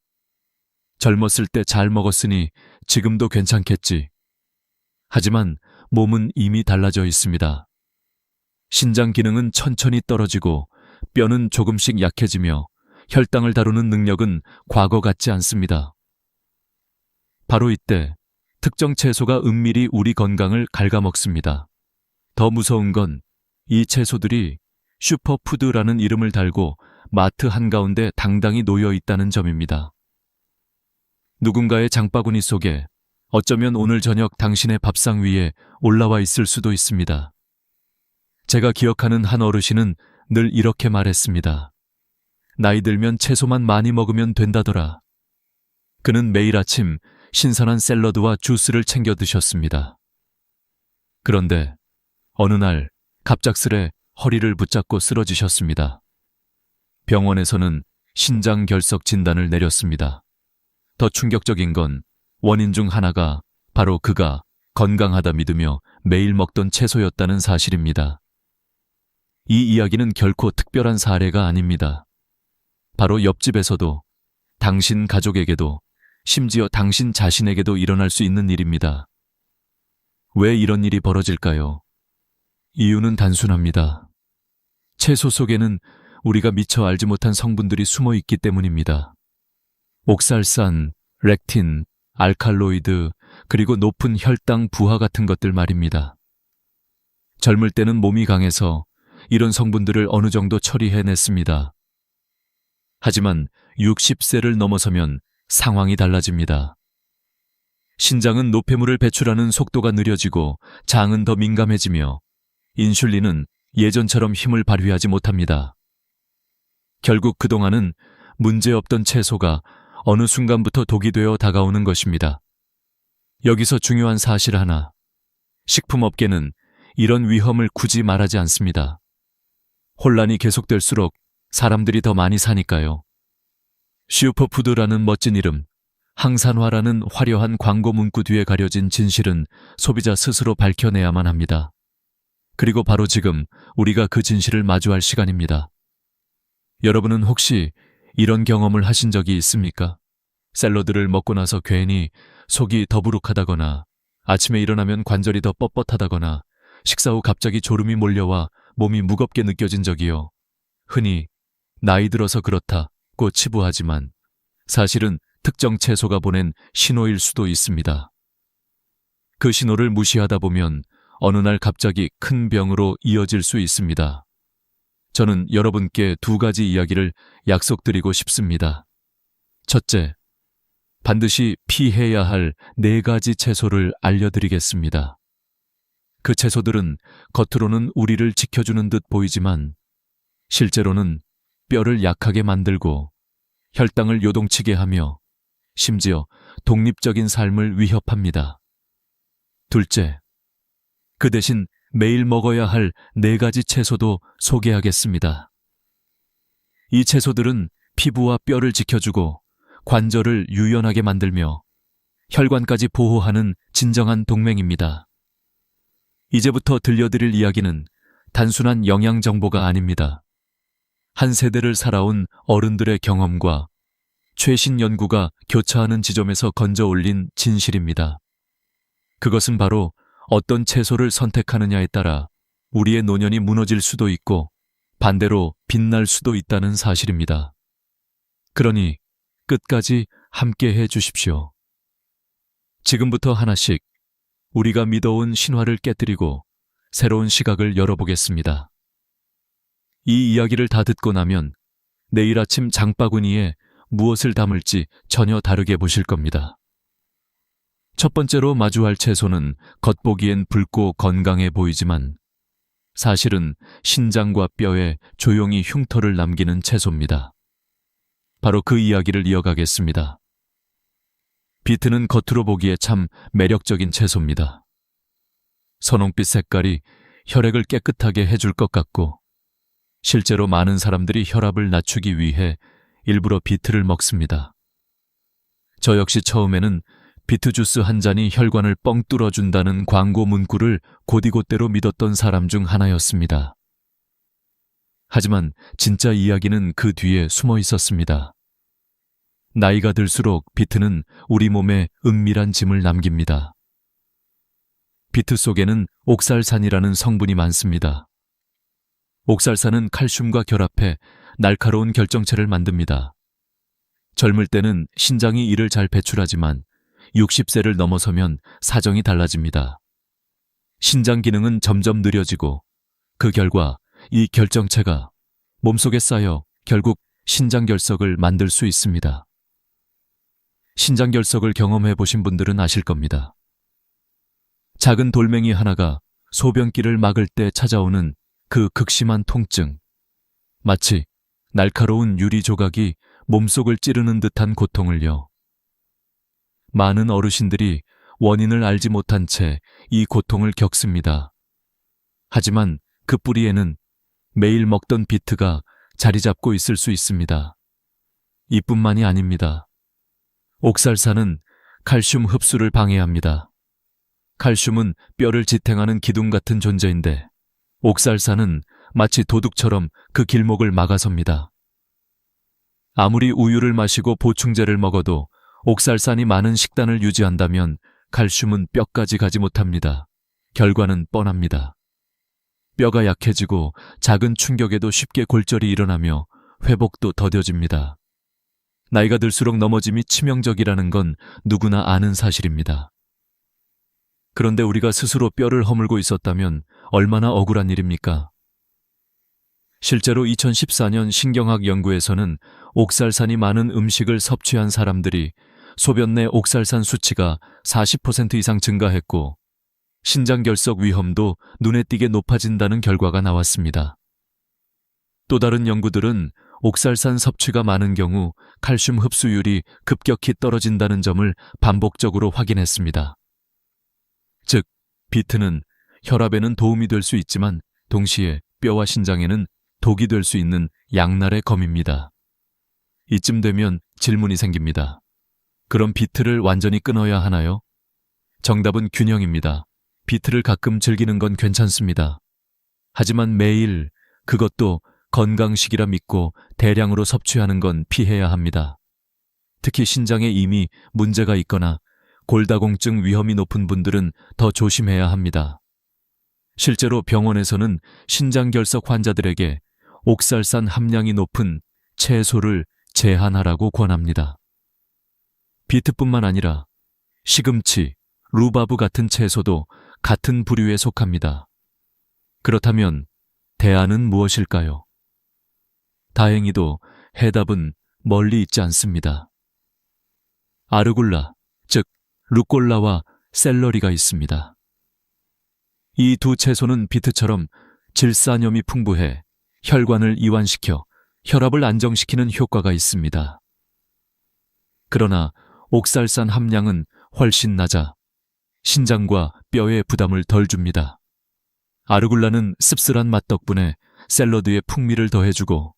젊었을 때 잘 먹었으니 지금도 괜찮겠지. 하지만 몸은 이미 달라져 있습니다. 신장 기능은 천천히 떨어지고 뼈는 조금씩 약해지며 혈당을 다루는 능력은 과거 같지 않습니다. 바로 이때 특정 채소가 은밀히 우리 건강을 갉아먹습니다. 더 무서운 건 이 채소들이 슈퍼푸드라는 이름을 달고 마트 한가운데 당당히 놓여 있다는 점입니다. 누군가의 장바구니 속에 어쩌면 오늘 저녁 당신의 밥상 위에 올라와 있을 수도 있습니다. 제가 기억하는 한 어르신은 늘 이렇게 말했습니다. 나이 들면 채소만 많이 먹으면 된다더라. 그는 매일 아침 신선한 샐러드와 주스를 챙겨 드셨습니다. 그런데 어느 날 갑작스레 허리를 붙잡고 쓰러지셨습니다. 병원에서는 신장결석 진단을 내렸습니다. 더 충격적인 건 원인 중 하나가 바로 그가 건강하다 믿으며 매일 먹던 채소였다는 사실입니다. 이 이야기는 결코 특별한 사례가 아닙니다. 바로 옆집에서도, 당신 가족에게도, 심지어 당신 자신에게도 일어날 수 있는 일입니다. 왜 이런 일이 벌어질까요? 이유는 단순합니다. 채소 속에는 우리가 미처 알지 못한 성분들이 숨어 있기 때문입니다. 옥살산, 렉틴, 알칼로이드, 그리고 높은 혈당 부하 같은 것들 말입니다. 젊을 때는 몸이 강해서 이런 성분들을 어느 정도 처리해냈습니다. 하지만 60세를 넘어서면 상황이 달라집니다. 신장은 노폐물을 배출하는 속도가 느려지고 장은 더 민감해지며 인슐린은 예전처럼 힘을 발휘하지 못합니다. 결국 그동안은 문제없던 채소가 어느 순간부터 독이 되어 다가오는 것입니다. 여기서 중요한 사실 하나, 식품업계는 이런 위험을 굳이 말하지 않습니다. 혼란이 계속될수록 사람들이 더 많이 사니까요. 슈퍼푸드라는 멋진 이름, 항산화라는 화려한 광고 문구 뒤에 가려진 진실은 소비자 스스로 밝혀내야만 합니다. 그리고 바로 지금 우리가 그 진실을 마주할 시간입니다. 여러분은 혹시 이런 경험을 하신 적이 있습니까? 샐러드를 먹고 나서 괜히 속이 더부룩하다거나 아침에 일어나면 관절이 더 뻣뻣하다거나 식사 후 갑자기 졸음이 몰려와 몸이 무겁게 느껴진 적이요. 흔히 나이 들어서 그렇다고 치부하지만 사실은 특정 채소가 보낸 신호일 수도 있습니다. 그 신호를 무시하다 보면 어느 날 갑자기 큰 병으로 이어질 수 있습니다. 저는 여러분께 두 가지 이야기를 약속드리고 싶습니다. 첫째, 반드시 피해야 할 4가지 채소를 알려드리겠습니다. 그 채소들은 겉으로는 우리를 지켜주는 듯 보이지만 실제로는 뼈를 약하게 만들고 혈당을 요동치게 하며 심지어 독립적인 삶을 위협합니다. 둘째, 그 대신 매일 먹어야 할 4가지 채소도 소개하겠습니다. 이 채소들은 피부와 뼈를 지켜주고 관절을 유연하게 만들며 혈관까지 보호하는 진정한 동맹입니다. 이제부터 들려드릴 이야기는 단순한 영양 정보가 아닙니다. 한 세대를 살아온 어른들의 경험과 최신 연구가 교차하는 지점에서 건져 올린 진실입니다. 그것은 바로 어떤 채소를 선택하느냐에 따라 우리의 노년이 무너질 수도 있고 반대로 빛날 수도 있다는 사실입니다. 그러니 끝까지 함께해 주십시오. 지금부터 하나씩 우리가 믿어온 신화를 깨뜨리고 새로운 시각을 열어보겠습니다. 이 이야기를 다 듣고 나면 내일 아침 장바구니에 무엇을 담을지 전혀 다르게 보실 겁니다. 첫 번째로 마주할 채소는 겉보기엔 붉고 건강해 보이지만 사실은 신장과 뼈에 조용히 흉터를 남기는 채소입니다. 바로 그 이야기를 이어가겠습니다. 비트는 겉으로 보기에 참 매력적인 채소입니다. 선홍빛 색깔이 혈액을 깨끗하게 해줄 것 같고 실제로 많은 사람들이 혈압을 낮추기 위해 일부러 비트를 먹습니다. 저 역시 처음에는 비트 주스 한 잔이 혈관을 뻥 뚫어준다는 광고 문구를 곧이곧대로 믿었던 사람 중 하나였습니다. 하지만 진짜 이야기는 그 뒤에 숨어 있었습니다. 나이가 들수록 비트는 우리 몸에 은밀한 짐을 남깁니다. 비트 속에는 옥살산이라는 성분이 많습니다. 옥살산은 칼슘과 결합해 날카로운 결정체를 만듭니다. 젊을 때는 신장이 이를 잘 배출하지만 60세를 넘어서면 사정이 달라집니다. 신장 기능은 점점 느려지고 그 결과 이 결정체가 몸속에 쌓여 결국 신장결석을 만들 수 있습니다. 신장결석을 경험해 보신 분들은 아실 겁니다. 작은 돌멩이 하나가 소변기를 막을 때 찾아오는 그 극심한 통증, 마치 날카로운 유리 조각이 몸속을 찌르는 듯한 고통을요. 많은 어르신들이 원인을 알지 못한 채 이 고통을 겪습니다. 하지만 그 뿌리에는 매일 먹던 비트가 자리 잡고 있을 수 있습니다. 이뿐만이 아닙니다. 옥살산은 칼슘 흡수를 방해합니다. 칼슘은 뼈를 지탱하는 기둥 같은 존재인데 옥살산은 마치 도둑처럼 그 길목을 막아섭니다. 아무리 우유를 마시고 보충제를 먹어도 옥살산이 많은 식단을 유지한다면 칼슘은 뼈까지 가지 못합니다. 결과는 뻔합니다. 뼈가 약해지고 작은 충격에도 쉽게 골절이 일어나며 회복도 더뎌집니다. 나이가 들수록 넘어짐이 치명적이라는 건 누구나 아는 사실입니다. 그런데 우리가 스스로 뼈를 허물고 있었다면 얼마나 억울한 일입니까? 실제로 2014년 신경학 연구에서는 옥살산이 많은 음식을 섭취한 사람들이 소변 내 옥살산 수치가 40% 이상 증가했고 신장결석 위험도 눈에 띄게 높아진다는 결과가 나왔습니다. 또 다른 연구들은 옥살산 섭취가 많은 경우 칼슘 흡수율이 급격히 떨어진다는 점을 반복적으로 확인했습니다. 즉, 비트는 혈압에는 도움이 될 수 있지만 동시에 뼈와 신장에는 독이 될 수 있는 양날의 검입니다. 이쯤 되면 질문이 생깁니다. 그럼 비트를 완전히 끊어야 하나요? 정답은 균형입니다. 비트를 가끔 즐기는 건 괜찮습니다. 하지만 매일, 그것도 건강식이라 믿고 대량으로 섭취하는 건 피해야 합니다. 특히 신장에 이미 문제가 있거나 골다공증 위험이 높은 분들은 더 조심해야 합니다. 실제로 병원에서는 신장결석 환자들에게 옥살산 함량이 높은 채소를 제한하라고 권합니다. 비트뿐만 아니라 시금치, 루바브 같은 채소도 같은 부류에 속합니다. 그렇다면 대안은 무엇일까요? 다행히도 해답은 멀리 있지 않습니다. 아르굴라, 즉 루꼴라와 샐러리가 있습니다. 이 두 채소는 비트처럼 질산염이 풍부해 혈관을 이완시켜 혈압을 안정시키는 효과가 있습니다. 그러나 옥살산 함량은 훨씬 낮아 신장과 뼈에 부담을 덜 줍니다. 아르굴라는 씁쓸한 맛 덕분에 샐러드에 풍미를 더해주고,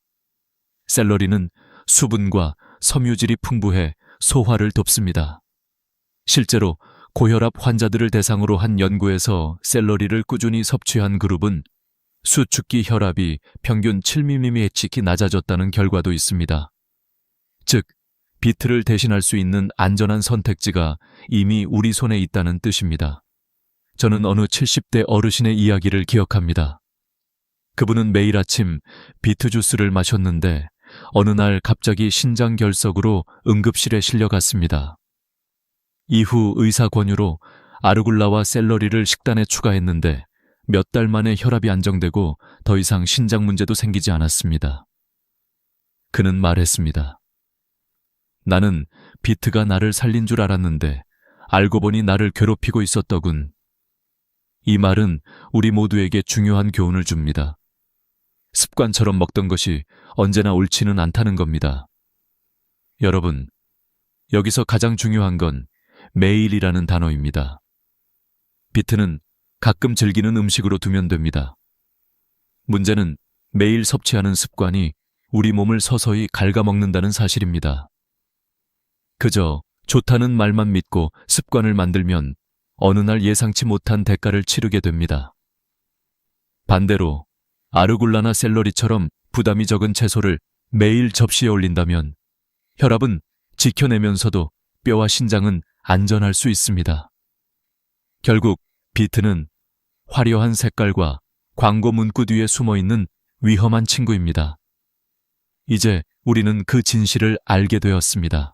샐러리는 수분과 섬유질이 풍부해 소화를 돕습니다. 실제로 고혈압 환자들을 대상으로 한 연구에서 샐러리를 꾸준히 섭취한 그룹은 수축기 혈압이 평균 7mmHg 낮아졌다는 결과도 있습니다. 즉, 비트를 대신할 수 있는 안전한 선택지가 이미 우리 손에 있다는 뜻입니다. 저는 어느 70대 어르신의 이야기를 기억합니다. 그분은 매일 아침 비트 주스를 마셨는데 어느 날 갑자기 신장결석으로 응급실에 실려갔습니다. 이후 의사 권유로 아르굴라와 샐러리를 식단에 추가했는데 몇 달 만에 혈압이 안정되고 더 이상 신장 문제도 생기지 않았습니다. 그는 말했습니다. 나는 비트가 나를 살린 줄 알았는데 알고 보니 나를 괴롭히고 있었더군. 이 말은 우리 모두에게 중요한 교훈을 줍니다. 습관처럼 먹던 것이 언제나 옳지는 않다는 겁니다. 여러분, 여기서 가장 중요한 건 매일이라는 단어입니다. 비트는 가끔 즐기는 음식으로 두면 됩니다. 문제는 매일 섭취하는 습관이 우리 몸을 서서히 갉아먹는다는 사실입니다. 그저 좋다는 말만 믿고 습관을 만들면 어느 날 예상치 못한 대가를 치르게 됩니다. 반대로 아르굴라나 샐러리처럼 부담이 적은 채소를 매일 접시에 올린다면 혈압은 지켜내면서도 뼈와 신장은 안전할 수 있습니다. 결국 비트는 화려한 색깔과 광고 문구 뒤에 숨어있는 위험한 친구입니다. 이제 우리는 그 진실을 알게 되었습니다.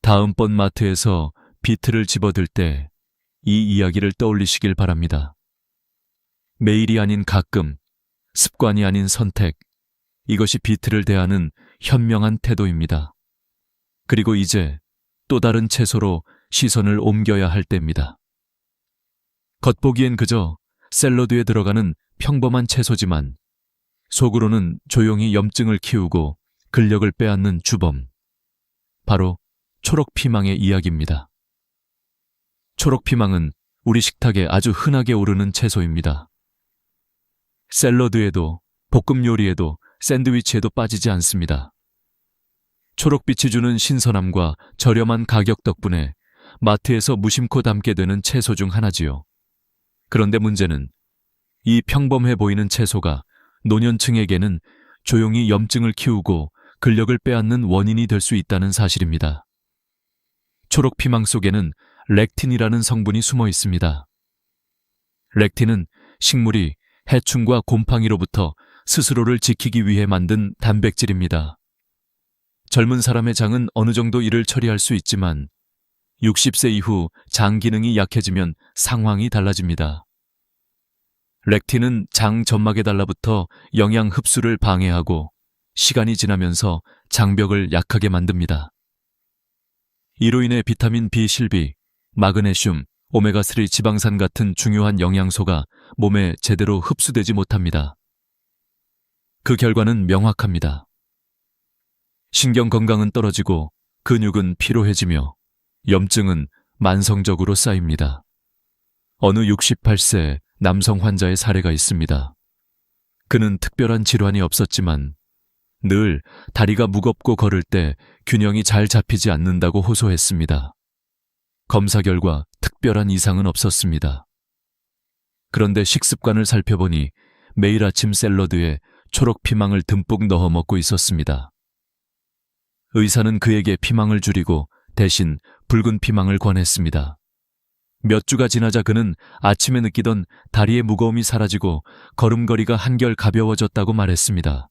다음번 마트에서 비트를 집어들 때 이 이야기를 떠올리시길 바랍니다. 매일이 아닌 가끔, 습관이 아닌 선택, 이것이 비트를 대하는 현명한 태도입니다. 그리고 이제 또 다른 채소로 시선을 옮겨야 할 때입니다. 겉보기엔 그저 샐러드에 들어가는 평범한 채소지만 속으로는 조용히 염증을 키우고 근력을 빼앗는 주범, 바로 초록피망의 이야기입니다. 초록피망은 우리 식탁에 아주 흔하게 오르는 채소입니다. 샐러드에도 볶음 요리에도 샌드위치에도 빠지지 않습니다. 초록빛이 주는 신선함과 저렴한 가격 덕분에 마트에서 무심코 담게 되는 채소 중 하나지요. 그런데 문제는 이 평범해 보이는 채소가 노년층에게는 조용히 염증을 키우고 근력을 빼앗는 원인이 될 수 있다는 사실입니다. 초록피망 속에는 렉틴이라는 성분이 숨어 있습니다. 렉틴은 식물이 해충과 곰팡이로부터 스스로를 지키기 위해 만든 단백질입니다. 젊은 사람의 장은 어느 정도 일을 처리할 수 있지만 60세 이후 장 기능이 약해지면 상황이 달라집니다. 렉틴은 장 점막에 달라붙어 영양 흡수를 방해하고 시간이 지나면서 장벽을 약하게 만듭니다. 이로 인해 비타민 B 실비, 마그네슘, 오메가3 지방산 같은 중요한 영양소가 몸에 제대로 흡수되지 못합니다. 그 결과는 명확합니다. 신경 건강은 떨어지고 근육은 피로해지며 염증은 만성적으로 쌓입니다. 어느 68세 남성 환자의 사례가 있습니다. 그는 특별한 질환이 없었지만 늘 다리가 무겁고 걸을 때 균형이 잘 잡히지 않는다고 호소했습니다. 검사 결과 특별한 이상은 없었습니다. 그런데 식습관을 살펴보니 매일 아침 샐러드에 초록피망을 듬뿍 넣어 먹고 있었습니다. 의사는 그에게 피망을 줄이고 대신 붉은 피망을 권했습니다. 몇 주가 지나자 그는 아침에 느끼던 다리의 무거움이 사라지고 걸음걸이가 한결 가벼워졌다고 말했습니다.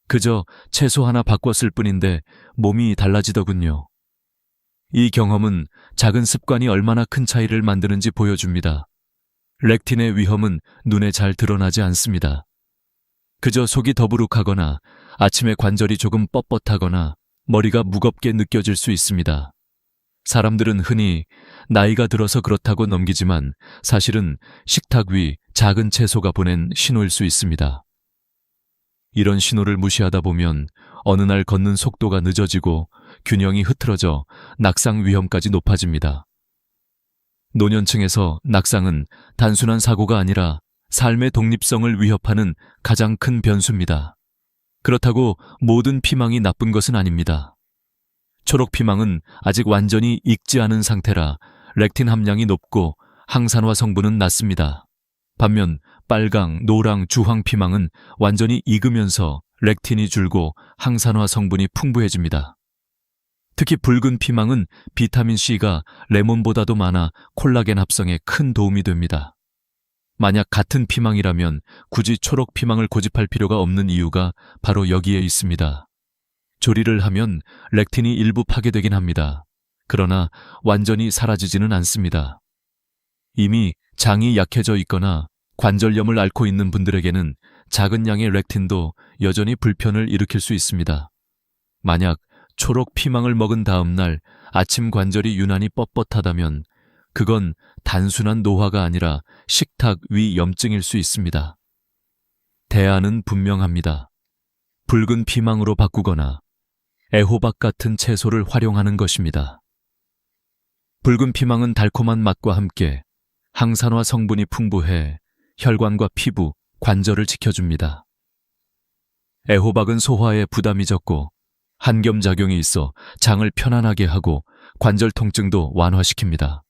그저 채소 하나 바꿨을 뿐인데 몸이 달라지더군요. 이 경험은 작은 습관이 얼마나 큰 차이를 만드는지 보여줍니다. 렉틴의 위험은 눈에 잘 드러나지 않습니다. 그저 속이 더부룩하거나 아침에 관절이 조금 뻣뻣하거나 머리가 무겁게 느껴질 수 있습니다. 사람들은 흔히 나이가 들어서 그렇다고 넘기지만 사실은 식탁 위 작은 채소가 보낸 신호일 수 있습니다. 이런 신호를 무시하다 보면 어느 날 걷는 속도가 늦어지고 균형이 흐트러져 낙상 위험까지 높아집니다. 노년층에서 낙상은 단순한 사고가 아니라 삶의 독립성을 위협하는 가장 큰 변수입니다. 그렇다고 모든 피망이 나쁜 것은 아닙니다. 초록 피망은 아직 완전히 익지 않은 상태라 렉틴 함량이 높고 항산화 성분은 낮습니다. 반면 빨강, 노랑, 주황 피망은 완전히 익으면서 렉틴이 줄고 항산화 성분이 풍부해집니다. 특히 붉은 피망은 비타민C가 레몬보다도 많아 콜라겐 합성에 큰 도움이 됩니다. 만약 같은 피망이라면 굳이 초록 피망을 고집할 필요가 없는 이유가 바로 여기에 있습니다. 조리를 하면 렉틴이 일부 파괴되긴 합니다. 그러나 완전히 사라지지는 않습니다. 이미 장이 약해져 있거나 관절염을 앓고 있는 분들에게는 작은 양의 렉틴도 여전히 불편을 일으킬 수 있습니다. 만약 초록 피망을 먹은 다음 날 아침 관절이 유난히 뻣뻣하다면 그건 단순한 노화가 아니라 식탁 위 염증일 수 있습니다. 대안은 분명합니다. 붉은 피망으로 바꾸거나 애호박 같은 채소를 활용하는 것입니다. 붉은 피망은 달콤한 맛과 함께 항산화 성분이 풍부해 혈관과 피부, 관절을 지켜줍니다. 애호박은 소화에 부담이 적고 한겸작용이 있어 장을 편안하게 하고 관절 통증도 완화시킵니다.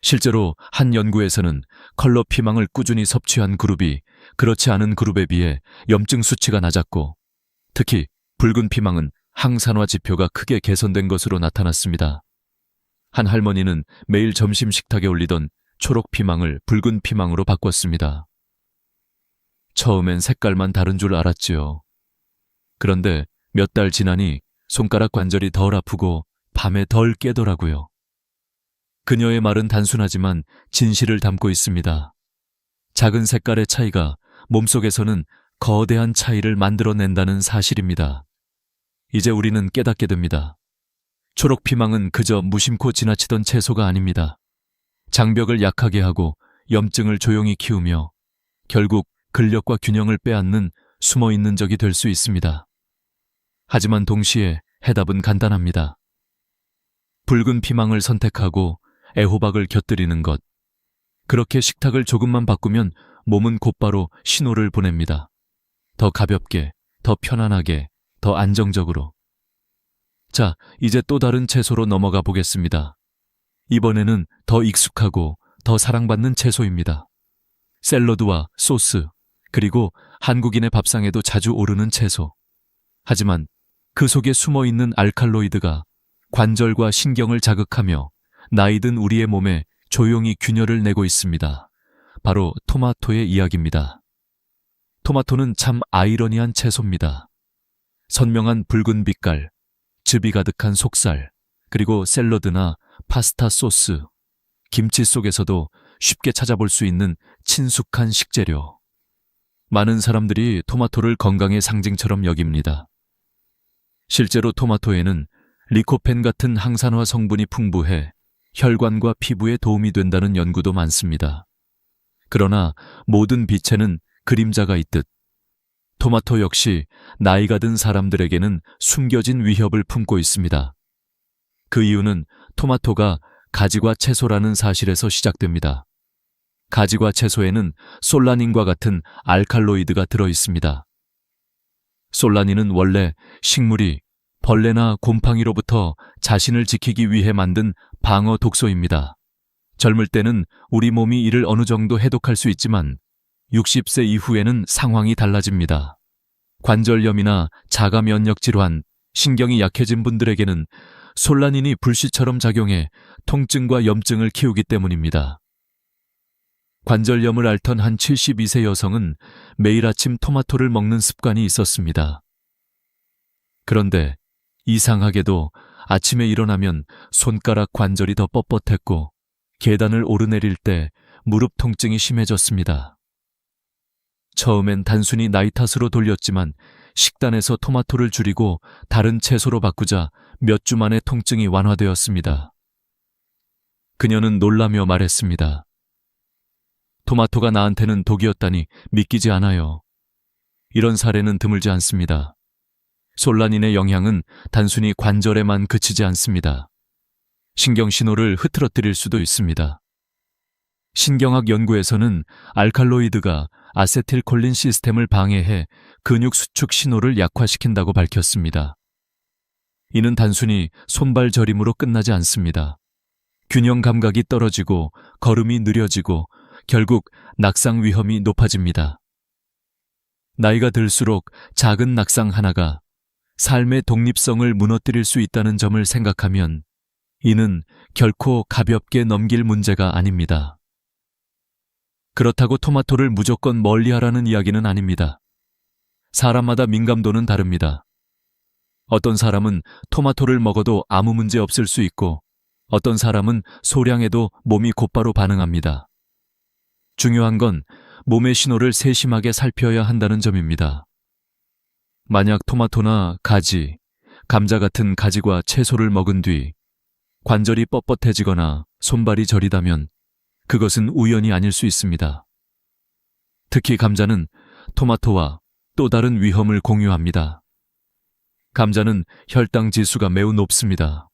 실제로 한 연구에서는 컬러 피망을 꾸준히 섭취한 그룹이 그렇지 않은 그룹에 비해 염증 수치가 낮았고 특히 붉은 피망은 항산화 지표가 크게 개선된 것으로 나타났습니다. 한 할머니는 매일 점심 식탁에 올리던 초록 피망을 붉은 피망으로 바꿨습니다. 처음엔 색깔만 다른 줄 알았지요. 그런데 몇 달 지나니 손가락 관절이 덜 아프고 밤에 덜 깨더라고요. 그녀의 말은 단순하지만 진실을 담고 있습니다. 작은 색깔의 차이가 몸속에서는 거대한 차이를 만들어낸다는 사실입니다. 이제 우리는 깨닫게 됩니다. 초록 피망은 그저 무심코 지나치던 채소가 아닙니다. 장벽을 약하게 하고 염증을 조용히 키우며 결국 근력과 균형을 빼앗는 숨어있는 적이 될 수 있습니다. 하지만 동시에 해답은 간단합니다. 붉은 피망을 선택하고 애호박을 곁들이는 것. 그렇게 식탁을 조금만 바꾸면 몸은 곧바로 신호를 보냅니다. 더 가볍게, 더 편안하게, 더 안정적으로. 자, 이제 또 다른 채소로 넘어가 보겠습니다. 이번에는 더 익숙하고 더 사랑받는 채소입니다. 샐러드와 소스, 그리고 한국인의 밥상에도 자주 오르는 채소. 하지만 그 속에 숨어있는 알칼로이드가 관절과 신경을 자극하며 나이든 우리의 몸에 조용히 균열을 내고 있습니다. 바로 토마토의 이야기입니다. 토마토는 참 아이러니한 채소입니다. 선명한 붉은 빛깔, 즙이 가득한 속살, 그리고 샐러드나 파스타 소스, 김치 속에서도 쉽게 찾아볼 수 있는 친숙한 식재료. 많은 사람들이 토마토를 건강의 상징처럼 여깁니다. 실제로 토마토에는 리코펜 같은 항산화 성분이 풍부해 혈관과 피부에 도움이 된다는 연구도 많습니다. 그러나 모든 빛에는 그림자가 있듯 토마토 역시 나이가 든 사람들에게는 숨겨진 위협을 품고 있습니다. 그 이유는 토마토가 가지과 채소라는 사실에서 시작됩니다. 가지과 채소에는 솔라닌과 같은 알칼로이드가 들어 있습니다. 솔라닌은 원래 식물이 벌레나 곰팡이로부터 자신을 지키기 위해 만든 방어 독소입니다. 젊을 때는 우리 몸이 이를 어느 정도 해독할 수 있지만 60세 이후에는 상황이 달라집니다. 관절염이나 자가 면역 질환, 신경이 약해진 분들에게는 솔라닌이 불씨처럼 작용해 통증과 염증을 키우기 때문입니다. 관절염을 앓던 한 72세 여성은 매일 아침 토마토를 먹는 습관이 있었습니다. 그런데 이상하게도 아침에 일어나면 손가락 관절이 더 뻣뻣했고 계단을 오르내릴 때 무릎 통증이 심해졌습니다. 처음엔 단순히 나이 탓으로 돌렸지만 식단에서 토마토를 줄이고 다른 채소로 바꾸자 몇 주 만에 통증이 완화되었습니다. 그녀는 놀라며 말했습니다. 토마토가 나한테는 독이었다니 믿기지 않아요. 이런 사례는 드물지 않습니다. 솔라닌의 영향은 단순히 관절에만 그치지 않습니다. 신경 신호를 흐트러뜨릴 수도 있습니다. 신경학 연구에서는 알칼로이드가 아세틸콜린 시스템을 방해해 근육 수축 신호를 약화시킨다고 밝혔습니다. 이는 단순히 손발 저림으로 끝나지 않습니다. 균형 감각이 떨어지고 걸음이 느려지고 결국 낙상 위험이 높아집니다. 나이가 들수록 작은 낙상 하나가 삶의 독립성을 무너뜨릴 수 있다는 점을 생각하면 이는 결코 가볍게 넘길 문제가 아닙니다. 그렇다고 토마토를 무조건 멀리하라는 이야기는 아닙니다. 사람마다 민감도는 다릅니다. 어떤 사람은 토마토를 먹어도 아무 문제 없을 수 있고 어떤 사람은 소량에도 몸이 곧바로 반응합니다. 중요한 건 몸의 신호를 세심하게 살펴야 한다는 점입니다. 만약 토마토나 가지, 감자 같은 가지과 채소를 먹은 뒤 관절이 뻣뻣해지거나 손발이 저리다면 그것은 우연이 아닐 수 있습니다. 특히 감자는 토마토와 또 다른 위험을 공유합니다. 감자는 혈당 지수가 매우 높습니다.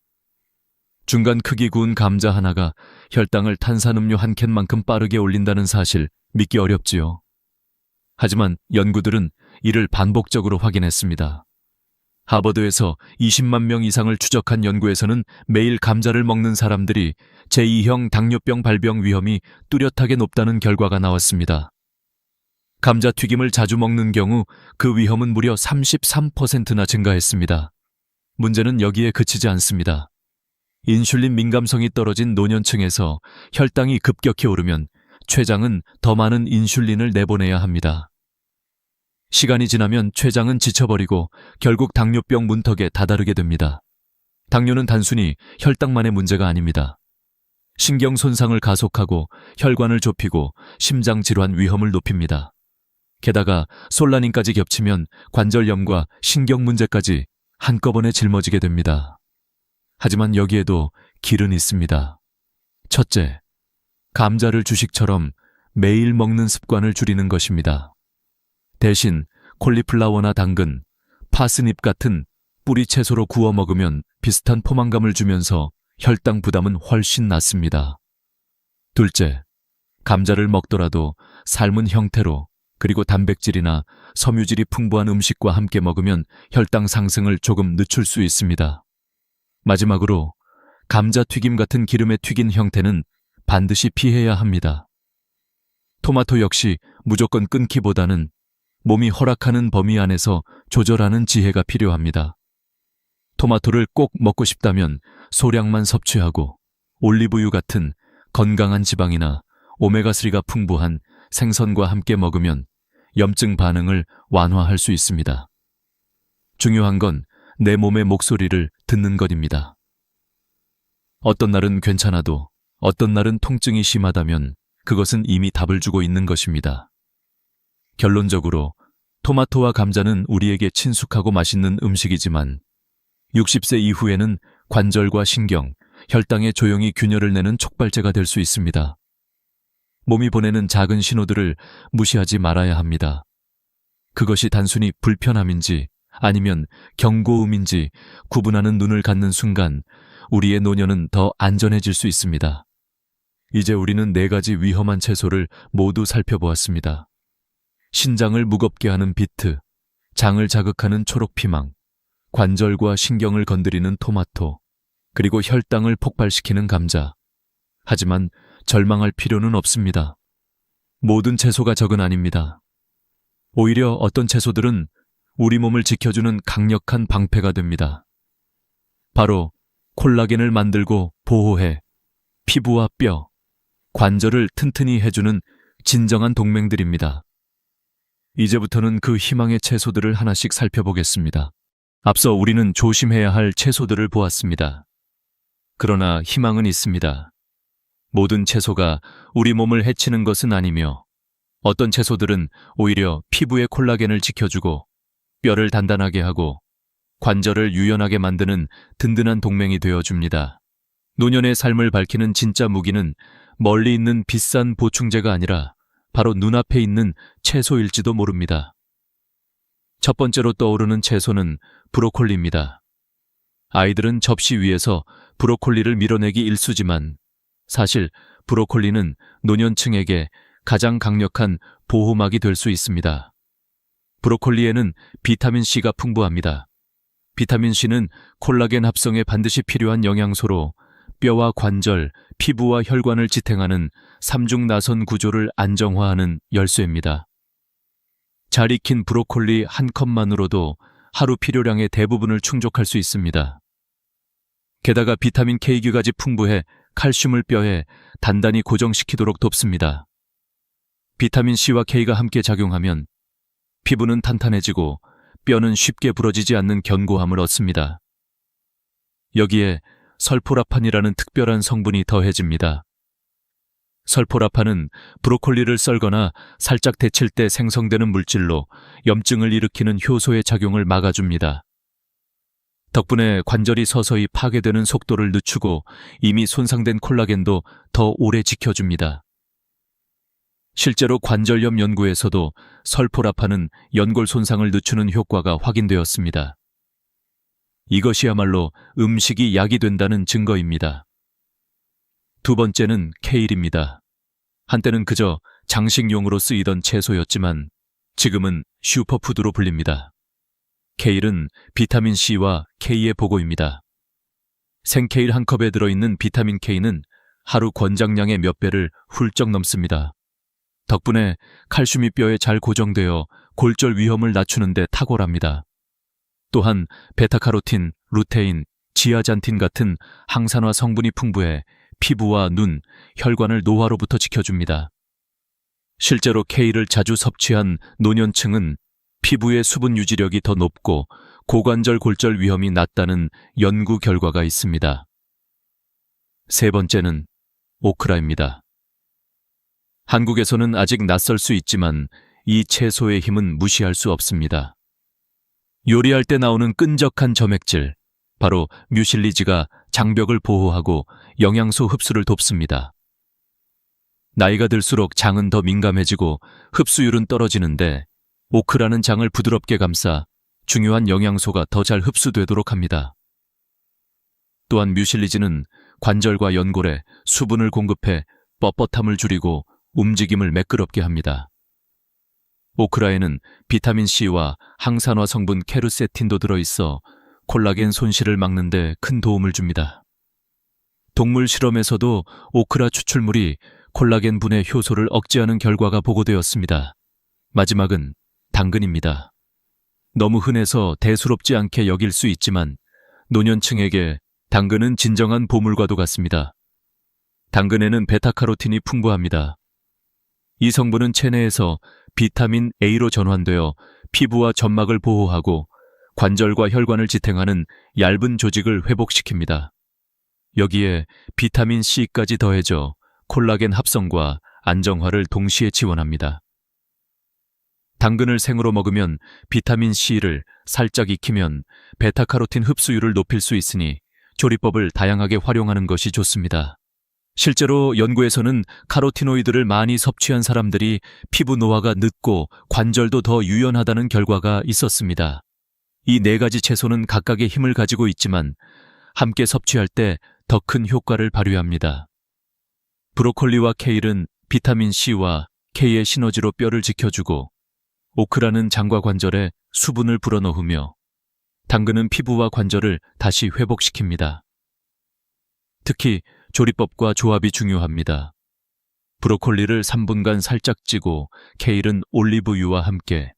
중간 크기 구운 감자 하나가 혈당을 탄산음료 한 캔만큼 빠르게 올린다는 사실 믿기 어렵지요. 하지만 연구들은 이를 반복적으로 확인했습니다. 하버드에서 20만 명 이상을 추적한 연구에서는 매일 감자를 먹는 사람들이 제2형 당뇨병 발병 위험이 뚜렷하게 높다는 결과가 나왔습니다. 감자튀김을 자주 먹는 경우 그 위험은 무려 33%나 증가했습니다. 문제는 여기에 그치지 않습니다. 인슐린 민감성이 떨어진 노년층에서 혈당이 급격히 오르면 췌장은 더 많은 인슐린을 내보내야 합니다. 시간이 지나면 췌장은 지쳐버리고 결국 당뇨병 문턱에 다다르게 됩니다. 당뇨는 단순히 혈당만의 문제가 아닙니다. 신경 손상을 가속하고 혈관을 좁히고 심장 질환 위험을 높입니다. 게다가 솔라닌까지 겹치면 관절염과 신경 문제까지 한꺼번에 짊어지게 됩니다. 하지만 여기에도 길은 있습니다. 첫째, 감자를 주식처럼 매일 먹는 습관을 줄이는 것입니다. 대신 콜리플라워나 당근, 파스닙 같은 뿌리 채소로 구워 먹으면 비슷한 포만감을 주면서 혈당 부담은 훨씬 낮습니다. 둘째, 감자를 먹더라도 삶은 형태로 그리고 단백질이나 섬유질이 풍부한 음식과 함께 먹으면 혈당 상승을 조금 늦출 수 있습니다. 마지막으로 감자튀김 같은 기름에 튀긴 형태는 반드시 피해야 합니다. 토마토 역시 무조건 끊기보다는 몸이 허락하는 범위 안에서 조절하는 지혜가 필요합니다. 토마토를 꼭 먹고 싶다면 소량만 섭취하고 올리브유 같은 건강한 지방이나 오메가3가 풍부한 생선과 함께 먹으면 염증 반응을 완화할 수 있습니다. 중요한 건 내 몸의 목소리를 듣는 것입니다. 어떤 날은 괜찮아도 어떤 날은 통증이 심하다면 그것은 이미 답을 주고 있는 것입니다. 결론적으로 토마토와 감자는 우리에게 친숙하고 맛있는 음식이지만 60세 이후에는 관절과 신경, 혈당에 조용히 균열을 내는 촉발제가 될 수 있습니다. 몸이 보내는 작은 신호들을 무시하지 말아야 합니다. 그것이 단순히 불편함인지 아니면 경고음인지 구분하는 눈을 갖는 순간 우리의 노년은 더 안전해질 수 있습니다. 이제 우리는 4가지 위험한 채소를 모두 살펴보았습니다. 신장을 무겁게 하는 비트, 장을 자극하는 초록피망, 관절과 신경을 건드리는 토마토, 그리고 혈당을 폭발시키는 감자. 하지만 절망할 필요는 없습니다. 모든 채소가 적은 아닙니다. 오히려 어떤 채소들은 우리 몸을 지켜주는 강력한 방패가 됩니다. 바로 콜라겐을 만들고 보호해 피부와 뼈, 관절을 튼튼히 해주는 진정한 동맹들입니다. 이제부터는 그 희망의 채소들을 하나씩 살펴보겠습니다. 앞서 우리는 조심해야 할 채소들을 보았습니다. 그러나 희망은 있습니다. 모든 채소가 우리 몸을 해치는 것은 아니며 어떤 채소들은 오히려 피부의 콜라겐을 지켜주고 뼈를 단단하게 하고 관절을 유연하게 만드는 든든한 동맹이 되어줍니다. 노년의 삶을 밝히는 진짜 무기는 멀리 있는 비싼 보충제가 아니라 바로 눈앞에 있는 채소일지도 모릅니다. 첫 번째로 떠오르는 채소는 브로콜리입니다. 아이들은 접시 위에서 브로콜리를 밀어내기 일쑤지만 사실 브로콜리는 노년층에게 가장 강력한 보호막이 될 수 있습니다. 브로콜리에는 비타민C가 풍부합니다. 비타민C는 콜라겐 합성에 반드시 필요한 영양소로 뼈와 관절, 피부와 혈관을 지탱하는 삼중나선 구조를 안정화하는 열쇠입니다. 잘 익힌 브로콜리 한 컵만으로도 하루 필요량의 대부분을 충족할 수 있습니다. 게다가 비타민 K규가지 풍부해 칼슘을 뼈에 단단히 고정시키도록 돕습니다. 비타민 C와 K가 함께 작용하면 피부는 탄탄해지고 뼈는 쉽게 부러지지 않는 견고함을 얻습니다. 여기에 설포라판이라는 특별한 성분이 더해집니다. 설포라판은 브로콜리를 썰거나 살짝 데칠 때 생성되는 물질로 염증을 일으키는 효소의 작용을 막아줍니다. 덕분에 관절이 서서히 파괴되는 속도를 늦추고 이미 손상된 콜라겐도 더 오래 지켜줍니다. 실제로 관절염 연구에서도 설포라판은 연골 손상을 늦추는 효과가 확인되었습니다. 이것이야말로 음식이 약이 된다는 증거입니다. 두 번째는 케일입니다. 한때는 그저 장식용으로 쓰이던 채소였지만 지금은 슈퍼푸드로 불립니다. 케일은 비타민C와 K의 보고입니다. 생케일 한 컵에 들어있는 비타민 K는 하루 권장량의 몇 배를 훌쩍 넘습니다. 덕분에 칼슘이 뼈에 잘 고정되어 골절 위험을 낮추는 데 탁월합니다. 또한 베타카로틴, 루테인, 지아잔틴 같은 항산화 성분이 풍부해 피부와 눈, 혈관을 노화로부터 지켜줍니다. 실제로 K를 자주 섭취한 노년층은 피부의 수분 유지력이 더 높고 고관절 골절 위험이 낮다는 연구 결과가 있습니다. 세 번째는 오크라입니다. 한국에서는 아직 낯설 수 있지만 이 채소의 힘은 무시할 수 없습니다. 요리할 때 나오는 끈적한 점액질, 바로 뮤실리지가 장벽을 보호하고 영양소 흡수를 돕습니다. 나이가 들수록 장은 더 민감해지고 흡수율은 떨어지는데 오크라는 장을 부드럽게 감싸 중요한 영양소가 더 잘 흡수되도록 합니다. 또한 뮤실리지는 관절과 연골에 수분을 공급해 뻣뻣함을 줄이고 움직임을 매끄럽게 합니다. 오크라에는 비타민C와 항산화 성분 케르세틴도 들어있어 콜라겐 손실을 막는 데 큰 도움을 줍니다. 동물 실험에서도 오크라 추출물이 콜라겐 분해 효소를 억제하는 결과가 보고되었습니다. 마지막은 당근입니다. 너무 흔해서 대수롭지 않게 여길 수 있지만 노년층에게 당근은 진정한 보물과도 같습니다. 당근에는 베타카로틴이 풍부합니다. 이 성분은 체내에서 비타민 A로 전환되어 피부와 점막을 보호하고 관절과 혈관을 지탱하는 얇은 조직을 회복시킵니다. 여기에 비타민 C까지 더해져 콜라겐 합성과 안정화를 동시에 지원합니다. 당근을 생으로 먹으면 비타민 C를 살짝 익히면 베타카로틴 흡수율을 높일 수 있으니 조리법을 다양하게 활용하는 것이 좋습니다. 실제로 연구에서는 카로티노이드를 많이 섭취한 사람들이 피부 노화가 늦고 관절도 더 유연하다는 결과가 있었습니다. 이 네 가지 채소는 각각의 힘을 가지고 있지만 함께 섭취할 때 더 큰 효과를 발휘합니다. 브로콜리와 케일은 비타민C와 K의 시너지로 뼈를 지켜주고 오크라는 장과 관절에 수분을 불어넣으며 당근은 피부와 관절을 다시 회복시킵니다. 특히 조리법과 조합이 중요합니다. 브로콜리를 3분간 살짝 찌고 케일은 올리브유와 함께,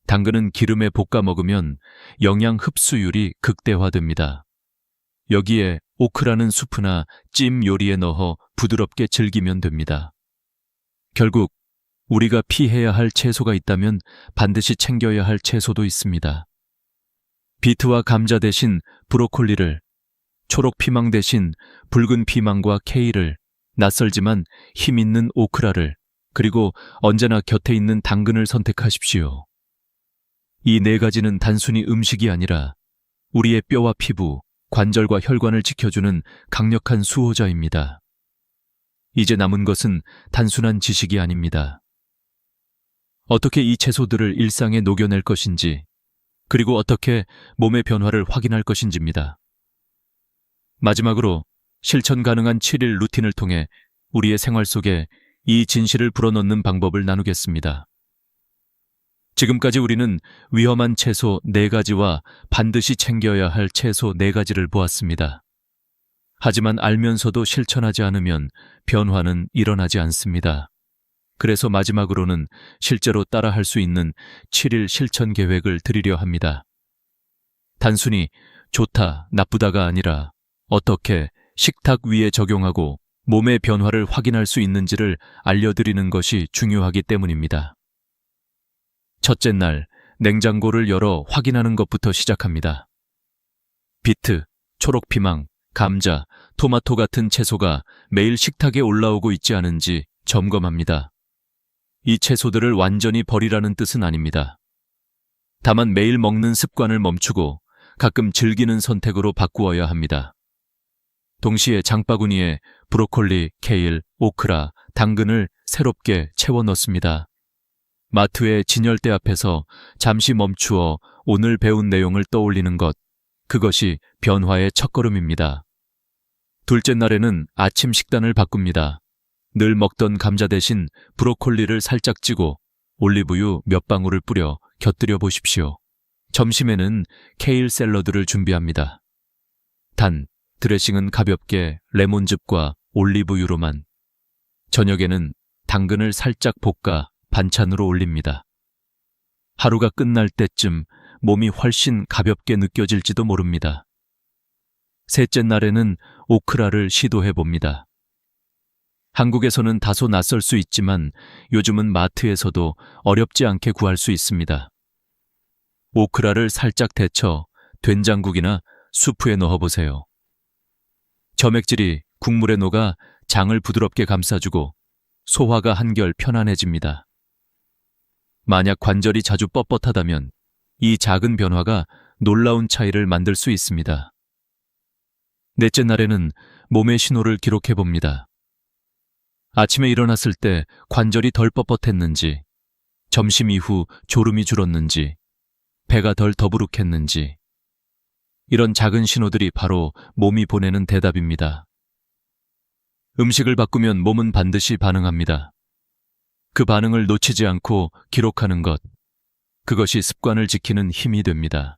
당근은 기름에 볶아 먹으면 영양 흡수율이 극대화됩니다. 여기에 오크라는 수프나 찜 요리에 넣어 부드럽게 즐기면 됩니다. 결국 우리가 피해야 할 채소가 있다면 반드시 챙겨야 할 채소도 있습니다. 비트와 감자 대신 브로콜리를, 초록 피망 대신 붉은 피망과 케일을, 낯설지만 힘 있는 오크라를, 그리고 언제나 곁에 있는 당근을 선택하십시오. 이 네 가지는 단순히 음식이 아니라 우리의 뼈와 피부, 관절과 혈관을 지켜주는 강력한 수호자입니다. 이제 남은 것은 단순한 지식이 아닙니다. 어떻게 이 채소들을 일상에 녹여낼 것인지 그리고 어떻게 몸의 변화를 확인할 것인지입니다. 마지막으로 실천 가능한 7일 루틴을 통해 우리의 생활 속에 이 진실을 불어넣는 방법을 나누겠습니다. 지금까지 우리는 위험한 채소 4가지와 반드시 챙겨야 할 채소 4가지를 보았습니다. 하지만 알면서도 실천하지 않으면 변화는 일어나지 않습니다. 그래서 마지막으로는 실제로 따라할 수 있는 7일 실천 계획을 드리려 합니다. 단순히 좋다, 나쁘다가 아니라 어떻게 식탁 위에 적용하고 몸의 변화를 확인할 수 있는지를 알려드리는 것이 중요하기 때문입니다. 첫째 날, 냉장고를 열어 확인하는 것부터 시작합니다. 비트, 초록피망, 감자, 토마토 같은 채소가 매일 식탁에 올라오고 있지 않은지 점검합니다. 이 채소들을 완전히 버리라는 뜻은 아닙니다. 다만 매일 먹는 습관을 멈추고 가끔 즐기는 선택으로 바꾸어야 합니다. 동시에 장바구니에 브로콜리, 케일, 오크라, 당근을 새롭게 채워 넣습니다. 마트의 진열대 앞에서 잠시 멈추어 오늘 배운 내용을 떠올리는 것, 그것이 변화의 첫걸음입니다. 둘째 날에는 아침 식단을 바꿉니다. 늘 먹던 감자 대신 브로콜리를 살짝 찌고 올리브유 몇 방울을 뿌려 곁들여 보십시오. 점심에는 케일 샐러드를 준비합니다. 단, 드레싱은 가볍게 레몬즙과 올리브유로만. 저녁에는 당근을 살짝 볶아 반찬으로 올립니다. 하루가 끝날 때쯤 몸이 훨씬 가볍게 느껴질지도 모릅니다. 셋째 날에는 오크라를 시도해 봅니다. 한국에서는 다소 낯설 수 있지만 요즘은 마트에서도 어렵지 않게 구할 수 있습니다. 오크라를 살짝 데쳐 된장국이나 수프에 넣어보세요. 점액질이 국물에 녹아 장을 부드럽게 감싸주고 소화가 한결 편안해집니다. 만약 관절이 자주 뻣뻣하다면 이 작은 변화가 놀라운 차이를 만들 수 있습니다. 넷째 날에는 몸의 신호를 기록해 봅니다. 아침에 일어났을 때 관절이 덜 뻣뻣했는지, 점심 이후 졸음이 줄었는지, 배가 덜 더부룩했는지, 이런 작은 신호들이 바로 몸이 보내는 대답입니다. 음식을 바꾸면 몸은 반드시 반응합니다. 그 반응을 놓치지 않고 기록하는 것, 그것이 습관을 지키는 힘이 됩니다.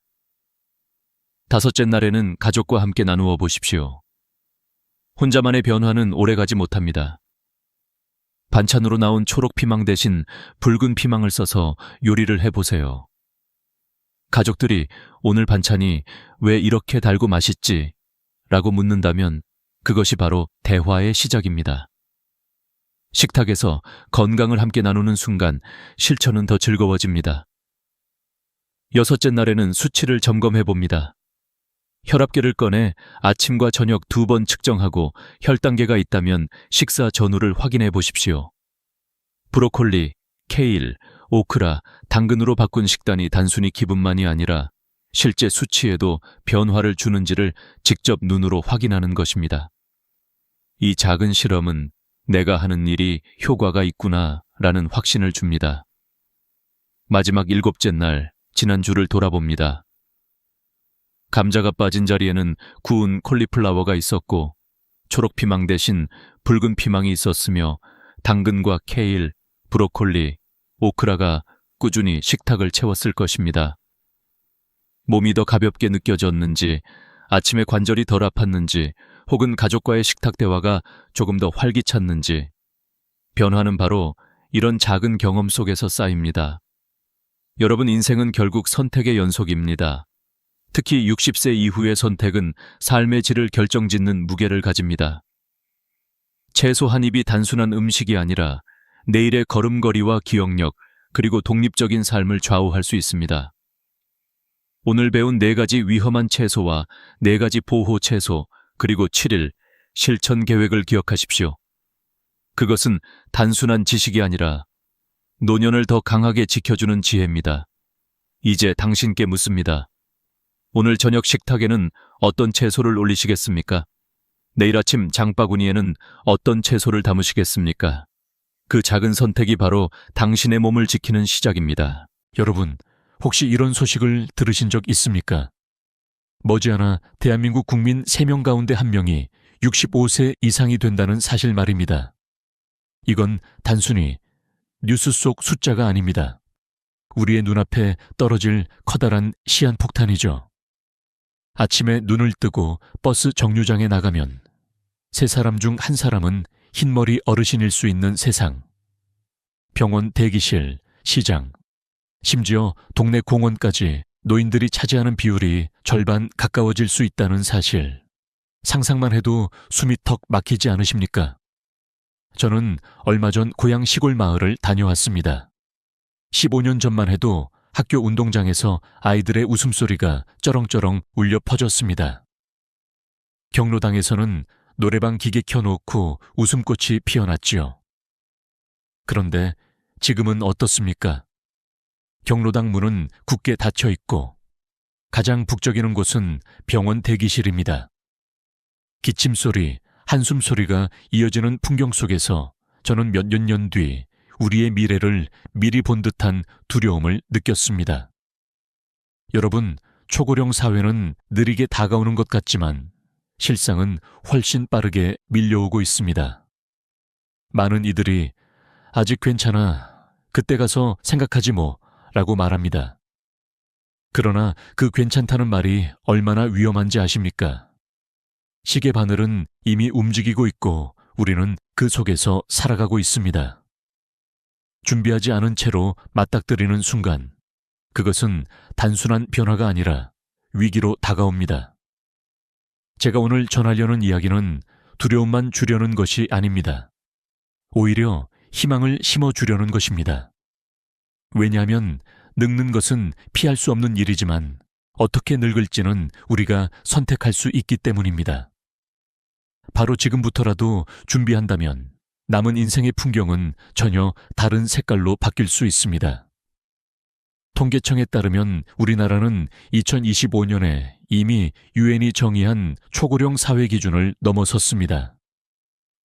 다섯째 날에는 가족과 함께 나누어 보십시오. 혼자만의 변화는 오래가지 못합니다. 반찬으로 나온 초록 피망 대신 붉은 피망을 써서 요리를 해보세요. 가족들이 오늘 반찬이 왜 이렇게 달고 맛있지? 라고 묻는다면 그것이 바로 대화의 시작입니다. 식탁에서 건강을 함께 나누는 순간 실천은 더 즐거워집니다. 여섯째 날에는 수치를 점검해 봅니다. 혈압계를 꺼내 아침과 저녁 2번 측정하고 혈당계가 있다면 식사 전후를 확인해 보십시오. 브로콜리, 케일, 오크라, 당근으로 바꾼 식단이 단순히 기분만이 아니라 실제 수치에도 변화를 주는지를 직접 눈으로 확인하는 것입니다. 이 작은 실험은 내가 하는 일이 효과가 있구나라는 확신을 줍니다. 마지막 7째 날, 지난주를 돌아봅니다. 감자가 빠진 자리에는 구운 콜리플라워가 있었고 초록피망 대신 붉은 피망이 있었으며 당근과 케일, 브로콜리, 오크라가 꾸준히 식탁을 채웠을 것입니다. 몸이 더 가볍게 느껴졌는지, 아침에 관절이 덜 아팠는지, 혹은 가족과의 식탁 대화가 조금 더 활기찼는지, 변화는 바로 이런 작은 경험 속에서 쌓입니다. 여러분, 인생은 결국 선택의 연속입니다. 특히 60세 이후의 선택은 삶의 질을 결정짓는 무게를 가집니다. 채소 한 입이 단순한 음식이 아니라 내일의 걸음걸이와 기억력, 그리고 독립적인 삶을 좌우할 수 있습니다. 오늘 배운 4가지 위험한 채소와 4가지 보호 채소, 그리고 7일 실천 계획을 기억하십시오. 그것은 단순한 지식이 아니라 노년을 더 강하게 지켜주는 지혜입니다. 이제 당신께 묻습니다. 오늘 저녁 식탁에는 어떤 채소를 올리시겠습니까? 내일 아침 장바구니에는 어떤 채소를 담으시겠습니까? 그 작은 선택이 바로 당신의 몸을 지키는 시작입니다. 여러분, 혹시 이런 소식을 들으신 적 있습니까? 머지않아 대한민국 국민 3명 가운데 1명이 65세 이상이 된다는 사실 말입니다. 이건 단순히 뉴스 속 숫자가 아닙니다. 우리의 눈앞에 떨어질 커다란 시한폭탄이죠. 아침에 눈을 뜨고 버스 정류장에 나가면 3사람 중 1사람은 흰머리 어르신일 수 있는 세상. 병원 대기실, 시장, 심지어 동네 공원까지 노인들이 차지하는 비율이 절반 가까워질 수 있다는 사실. 상상만 해도 숨이 턱 막히지 않으십니까? 저는 얼마 전 고향 시골 마을을 다녀왔습니다. 15년 전만 해도 학교 운동장에서 아이들의 웃음소리가 쩌렁쩌렁 울려 퍼졌습니다. 경로당에서는 노래방 기계 켜놓고 웃음꽃이 피어났지요. 그런데 지금은 어떻습니까? 경로당 문은 굳게 닫혀 있고 가장 북적이는 곳은 병원 대기실입니다. 기침 소리, 한숨 소리가 이어지는 풍경 속에서 저는 몇몇 년 뒤 우리의 미래를 미리 본 듯한 두려움을 느꼈습니다. 여러분, 초고령 사회는 느리게 다가오는 것 같지만 실상은 훨씬 빠르게 밀려오고 있습니다. 많은 이들이 아직 괜찮아, 그때 가서 생각하지 뭐 라고 말합니다. 그러나 그 괜찮다는 말이 얼마나 위험한지 아십니까? 시계 바늘은 이미 움직이고 있고 우리는 그 속에서 살아가고 있습니다. 준비하지 않은 채로 맞닥뜨리는 순간 그것은 단순한 변화가 아니라 위기로 다가옵니다. 제가 오늘 전하려는 이야기는 두려움만 주려는 것이 아닙니다. 오히려 희망을 심어주려는 것입니다. 왜냐하면 늙는 것은 피할 수 없는 일이지만 어떻게 늙을지는 우리가 선택할 수 있기 때문입니다. 바로 지금부터라도 준비한다면 남은 인생의 풍경은 전혀 다른 색깔로 바뀔 수 있습니다. 통계청에 따르면 우리나라는 2025년에 이미 유엔이 정의한 초고령 사회 기준을 넘어섰습니다.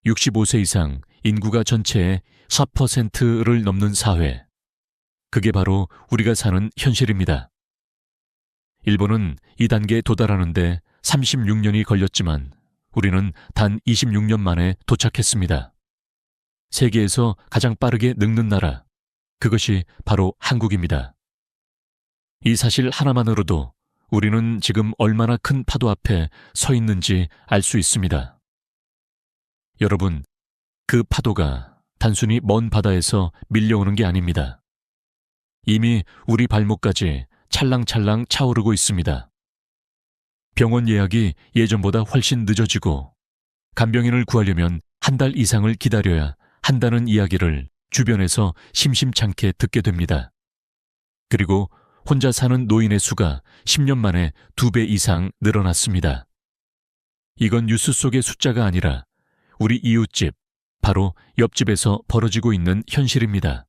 65세 이상 인구가 전체의 4%를 넘는 사회. 그게 바로 우리가 사는 현실입니다. 일본은 이 단계에 도달하는데 36년이 걸렸지만 우리는 단 26년 만에 도착했습니다. 세계에서 가장 빠르게 늙는 나라, 그것이 바로 한국입니다. 이 사실 하나만으로도 우리는 지금 얼마나 큰 파도 앞에 서 있는지 알 수 있습니다. 여러분, 그 파도가 단순히 먼 바다에서 밀려오는 게 아닙니다. 이미 우리 발목까지 찰랑찰랑 차오르고 있습니다. 병원 예약이 예전보다 훨씬 늦어지고 간병인을 구하려면 1달 이상을 기다려야 한다는 이야기를 주변에서 심심찮게 듣게 됩니다. 그리고 혼자 사는 노인의 수가 10년 만에 2배 이상 늘어났습니다. 이건 뉴스 속의 숫자가 아니라 우리 이웃집, 바로 옆집에서 벌어지고 있는 현실입니다.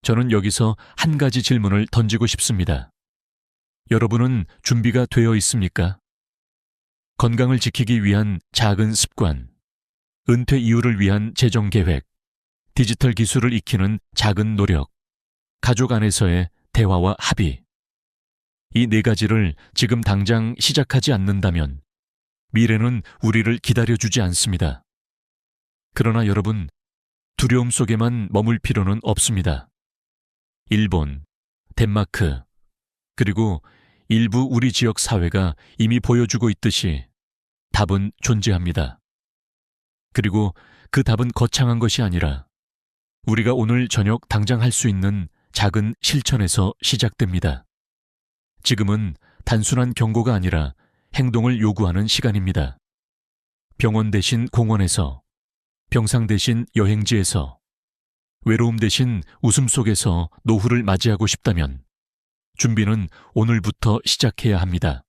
저는 여기서 한 가지 질문을 던지고 싶습니다. 여러분은 준비가 되어 있습니까? 건강을 지키기 위한 작은 습관, 은퇴 이후를 위한 재정 계획, 디지털 기술을 익히는 작은 노력, 가족 안에서의 대화와 합의. 이 4가지를 지금 당장 시작하지 않는다면 미래는 우리를 기다려주지 않습니다. 그러나 여러분, 두려움 속에만 머물 필요는 없습니다. 일본, 덴마크, 그리고 일부 우리 지역 사회가 이미 보여주고 있듯이 답은 존재합니다. 그리고 그 답은 거창한 것이 아니라 우리가 오늘 저녁 당장 할 수 있는 작은 실천에서 시작됩니다. 지금은 단순한 경고가 아니라 행동을 요구하는 시간입니다. 병원 대신 공원에서, 병상 대신 여행지에서, 외로움 대신 웃음 속에서 노후를 맞이하고 싶다면 준비는 오늘부터 시작해야 합니다.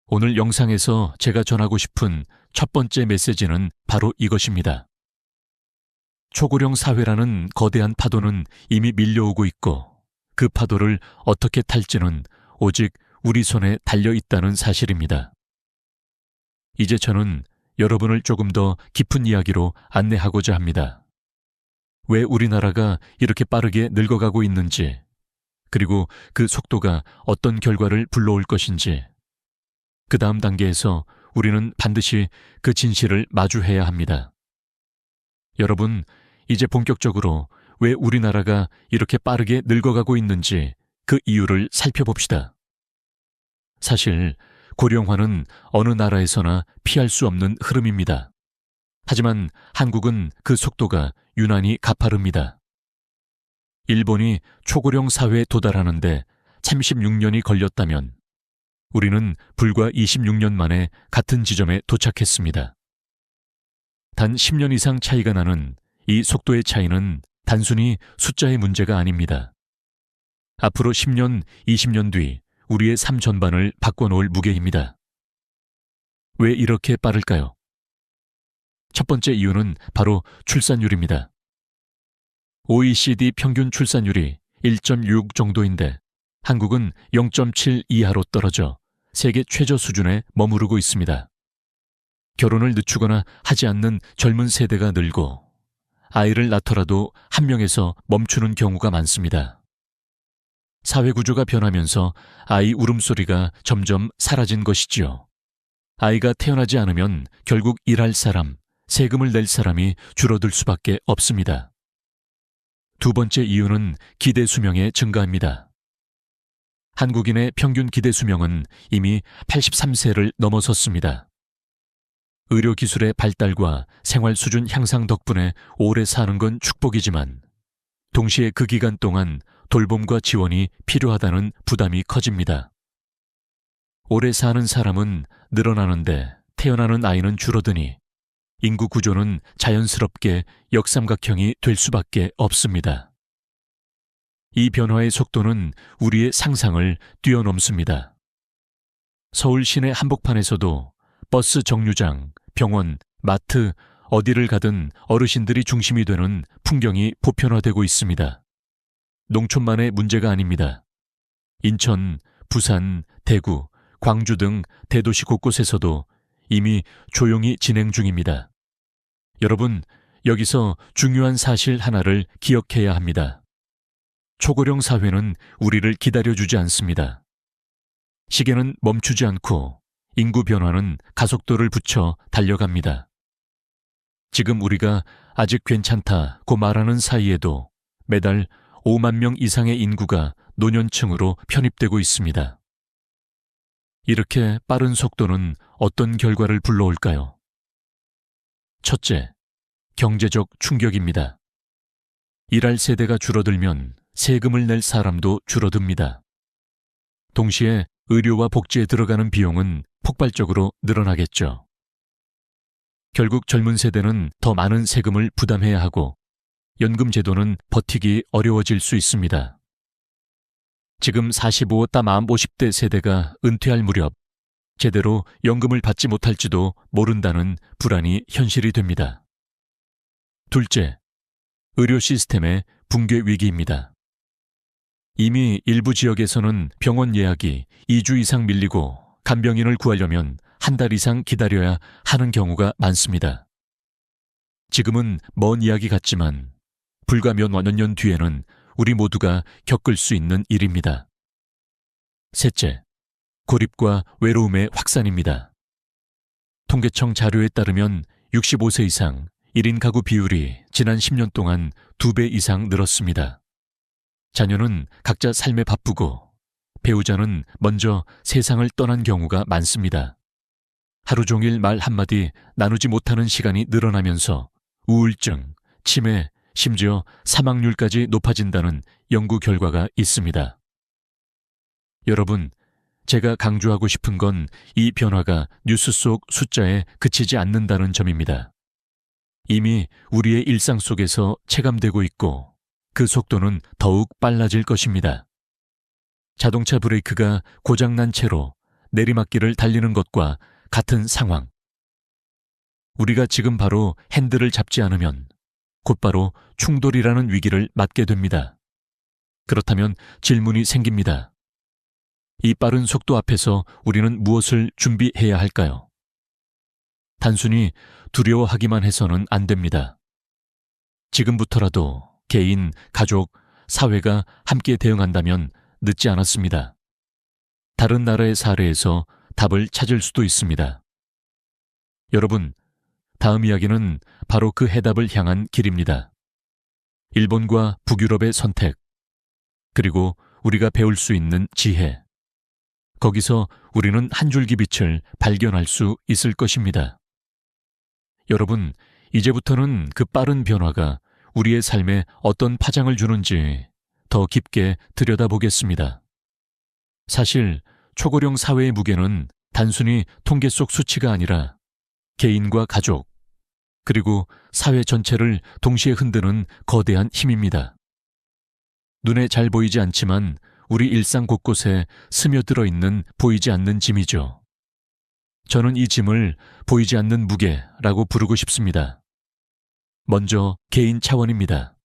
오늘 영상에서 제가 전하고 싶은 첫 번째 메시지는 바로 이것입니다. 초고령 사회라는 거대한 파도는 이미 밀려오고 있고 그 파도를 어떻게 탈지는 오직 우리 손에 달려 있다는 사실입니다. 이제 저는 여러분을 조금 더 깊은 이야기로 안내하고자 합니다. 왜 우리나라가 이렇게 빠르게 늙어가고 있는지, 그리고 그 속도가 어떤 결과를 불러올 것인지, 그 다음 단계에서 우리는 반드시 그 진실을 마주해야 합니다. 여러분, 이제 본격적으로 왜 우리나라가 이렇게 빠르게 늙어가고 있는지 그 이유를 살펴봅시다. 사실 고령화는 어느 나라에서나 피할 수 없는 흐름입니다. 하지만 한국은 그 속도가 유난히 가파릅니다. 일본이 초고령 사회에 도달하는데 36년이 걸렸다면 우리는 불과 26년 만에 같은 지점에 도착했습니다. 단 10년 이상 차이가 나는 이 속도의 차이는 단순히 숫자의 문제가 아닙니다. 앞으로 10년, 20년 뒤 우리의 삶 전반을 바꿔놓을 무게입니다. 왜 이렇게 빠를까요? 첫 번째 이유는 바로 출산율입니다. OECD 평균 출산율이 1.6 정도인데 한국은 0.7 이하로 떨어져 세계 최저 수준에 머무르고 있습니다. 결혼을 늦추거나 하지 않는 젊은 세대가 늘고 아이를 낳더라도 한 명에서 멈추는 경우가 많습니다. 사회 구조가 변하면서 아이 울음소리가 점점 사라진 것이지요. 아이가 태어나지 않으면 결국 일할 사람, 세금을 낼 사람이 줄어들 수밖에 없습니다. 두 번째 이유는 기대 수명의 증가입니다. 한국인의 평균 기대 수명은 이미 83세를 넘어섰습니다. 의료기술의 발달과 생활 수준 향상 덕분에 오래 사는 건 축복이지만 동시에 그 기간 동안 돌봄과 지원이 필요하다는 부담이 커집니다. 오래 사는 사람은 늘어나는데 태어나는 아이는 줄어드니 인구 구조는 자연스럽게 역삼각형이 될 수밖에 없습니다. 이 변화의 속도는 우리의 상상을 뛰어넘습니다. 서울 시내 한복판에서도 버스 정류장, 병원, 마트, 어디를 가든 어르신들이 중심이 되는 풍경이 보편화되고 있습니다. 농촌만의 문제가 아닙니다. 인천, 부산, 대구, 광주 등 대도시 곳곳에서도 이미 조용히 진행 중입니다. 여러분, 여기서 중요한 사실 하나를 기억해야 합니다. 초고령 사회는 우리를 기다려주지 않습니다. 시계는 멈추지 않고 인구 변화는 가속도를 붙여 달려갑니다. 지금 우리가 아직 괜찮다고 말하는 사이에도 매달 5만 명 이상의 인구가 노년층으로 편입되고 있습니다. 이렇게 빠른 속도는 어떤 결과를 불러올까요? 첫째, 경제적 충격입니다. 일할 세대가 줄어들면 세금을 낼 사람도 줄어듭니다. 동시에 의료와 복지에 들어가는 비용은 폭발적으로 늘어나겠죠. 결국 젊은 세대는 더 많은 세금을 부담해야 하고 연금 제도는 버티기 어려워질 수 있습니다. 지금 45-50대 세대가 은퇴할 무렵 제대로 연금을 받지 못할지도 모른다는 불안이 현실이 됩니다. 둘째, 의료 시스템의 붕괴 위기입니다. 이미 일부 지역에서는 병원 예약이 2주 이상 밀리고 간병인을 구하려면 한 달 이상 기다려야 하는 경우가 많습니다. 지금은 먼 이야기 같지만 불과 몇 년 뒤에는 우리 모두가 겪을 수 있는 일입니다. 셋째, 고립과 외로움의 확산입니다. 통계청 자료에 따르면 65세 이상 1인 가구 비율이 지난 10년 동안 2배 이상 늘었습니다. 자녀는 각자 삶에 바쁘고 배우자는 먼저 세상을 떠난 경우가 많습니다. 하루 종일 말 한마디 나누지 못하는 시간이 늘어나면서 우울증, 치매, 심지어 사망률까지 높아진다는 연구 결과가 있습니다. 여러분, 제가 강조하고 싶은 건 이 변화가 뉴스 속 숫자에 그치지 않는다는 점입니다. 이미 우리의 일상 속에서 체감되고 있고 그 속도는 더욱 빨라질 것입니다. 자동차 브레이크가 고장난 채로 내리막길을 달리는 것과 같은 상황. 우리가 지금 바로 핸들을 잡지 않으면 곧바로 충돌이라는 위기를 맞게 됩니다. 그렇다면 질문이 생깁니다. 이 빠른 속도 앞에서 우리는 무엇을 준비해야 할까요? 단순히 두려워하기만 해서는 안 됩니다. 지금부터라도 개인, 가족, 사회가 함께 대응한다면 늦지 않았습니다. 다른 나라의 사례에서 답을 찾을 수도 있습니다. 여러분, 다음 이야기는 바로 그 해답을 향한 길입니다. 일본과 북유럽의 선택, 그리고 우리가 배울 수 있는 지혜. 거기서 우리는 한 줄기 빛을 발견할 수 있을 것입니다. 여러분, 이제부터는 그 빠른 변화가 우리의 삶에 어떤 파장을 주는지 더 깊게 들여다보겠습니다. 사실 초고령 사회의 무게는 단순히 통계 속 수치가 아니라 개인과 가족, 그리고 사회 전체를 동시에 흔드는 거대한 힘입니다. 눈에 잘 보이지 않지만 우리 일상 곳곳에 스며들어 있는 보이지 않는 짐이죠. 저는 이 짐을 보이지 않는 무게라고 부르고 싶습니다. 먼저 개인 차원입니다.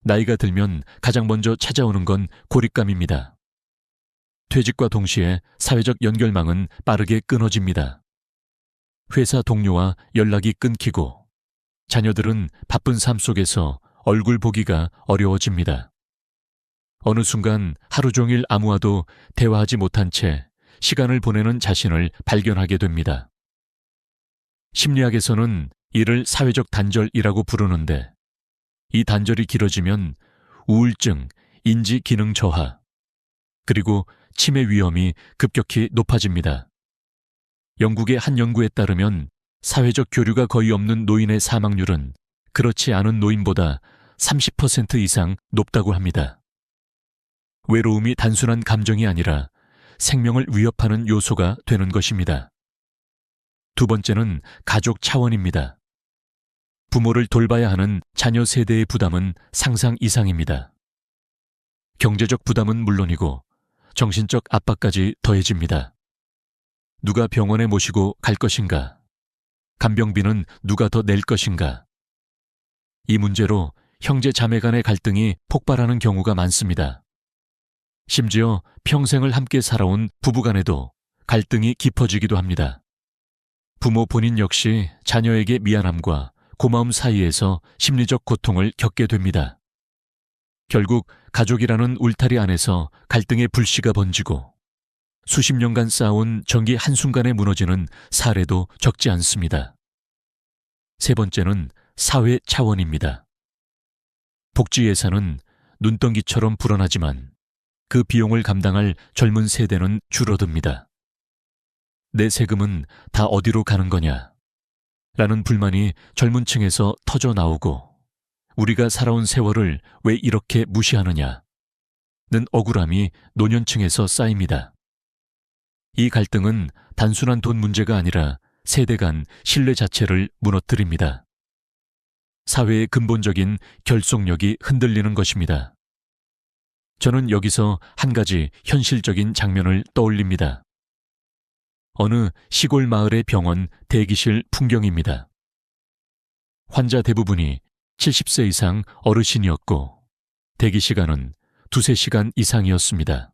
나이가 들면 가장 먼저 찾아오는 건 고립감입니다. 퇴직과 동시에 사회적 연결망은 빠르게 끊어집니다. 회사 동료와 연락이 끊기고 자녀들은 바쁜 삶 속에서 얼굴 보기가 어려워집니다. 어느 순간 하루 종일 아무와도 대화하지 못한 채 시간을 보내는 자신을 발견하게 됩니다. 심리학에서는 이를 사회적 단절이라고 부르는데 이 단절이 길어지면 우울증, 인지 기능 저하, 그리고 치매 위험이 급격히 높아집니다. 영국의 한 연구에 따르면 사회적 교류가 거의 없는 노인의 사망률은 그렇지 않은 노인보다 30% 이상 높다고 합니다. 외로움이 단순한 감정이 아니라 생명을 위협하는 요소가 되는 것입니다. 두 번째는 가족 차원입니다. 부모를 돌봐야 하는 자녀 세대의 부담은 상상 이상입니다. 경제적 부담은 물론이고 정신적 압박까지 더해집니다. 누가 병원에 모시고 갈 것인가? 간병비는 누가 더 낼 것인가? 이 문제로 형제 자매 간의 갈등이 폭발하는 경우가 많습니다. 심지어 평생을 함께 살아온 부부 간에도 갈등이 깊어지기도 합니다. 부모 본인 역시 자녀에게 미안함과 고마움 사이에서 심리적 고통을 겪게 됩니다. 결국 가족이라는 울타리 안에서 갈등의 불씨가 번지고 수십 년간 쌓아온 정이 한순간에 무너지는 사례도 적지 않습니다. 세 번째는 사회 차원입니다. 복지 예산은 눈덩이처럼 불어나지만 그 비용을 감당할 젊은 세대는 줄어듭니다. 내 세금은 다 어디로 가는 거냐? 라는 불만이 젊은 층에서 터져 나오고 우리가 살아온 세월을 왜 이렇게 무시하느냐? 는 억울함이 노년층에서 쌓입니다. 이 갈등은 단순한 돈 문제가 아니라 세대 간 신뢰 자체를 무너뜨립니다. 사회의 근본적인 결속력이 흔들리는 것입니다. 저는 여기서 한 가지 현실적인 장면을 떠올립니다. 어느 시골 마을의 병원 대기실 풍경입니다. 환자 대부분이 70세 이상 어르신이었고 대기 시간은 2~3시간 이상이었습니다.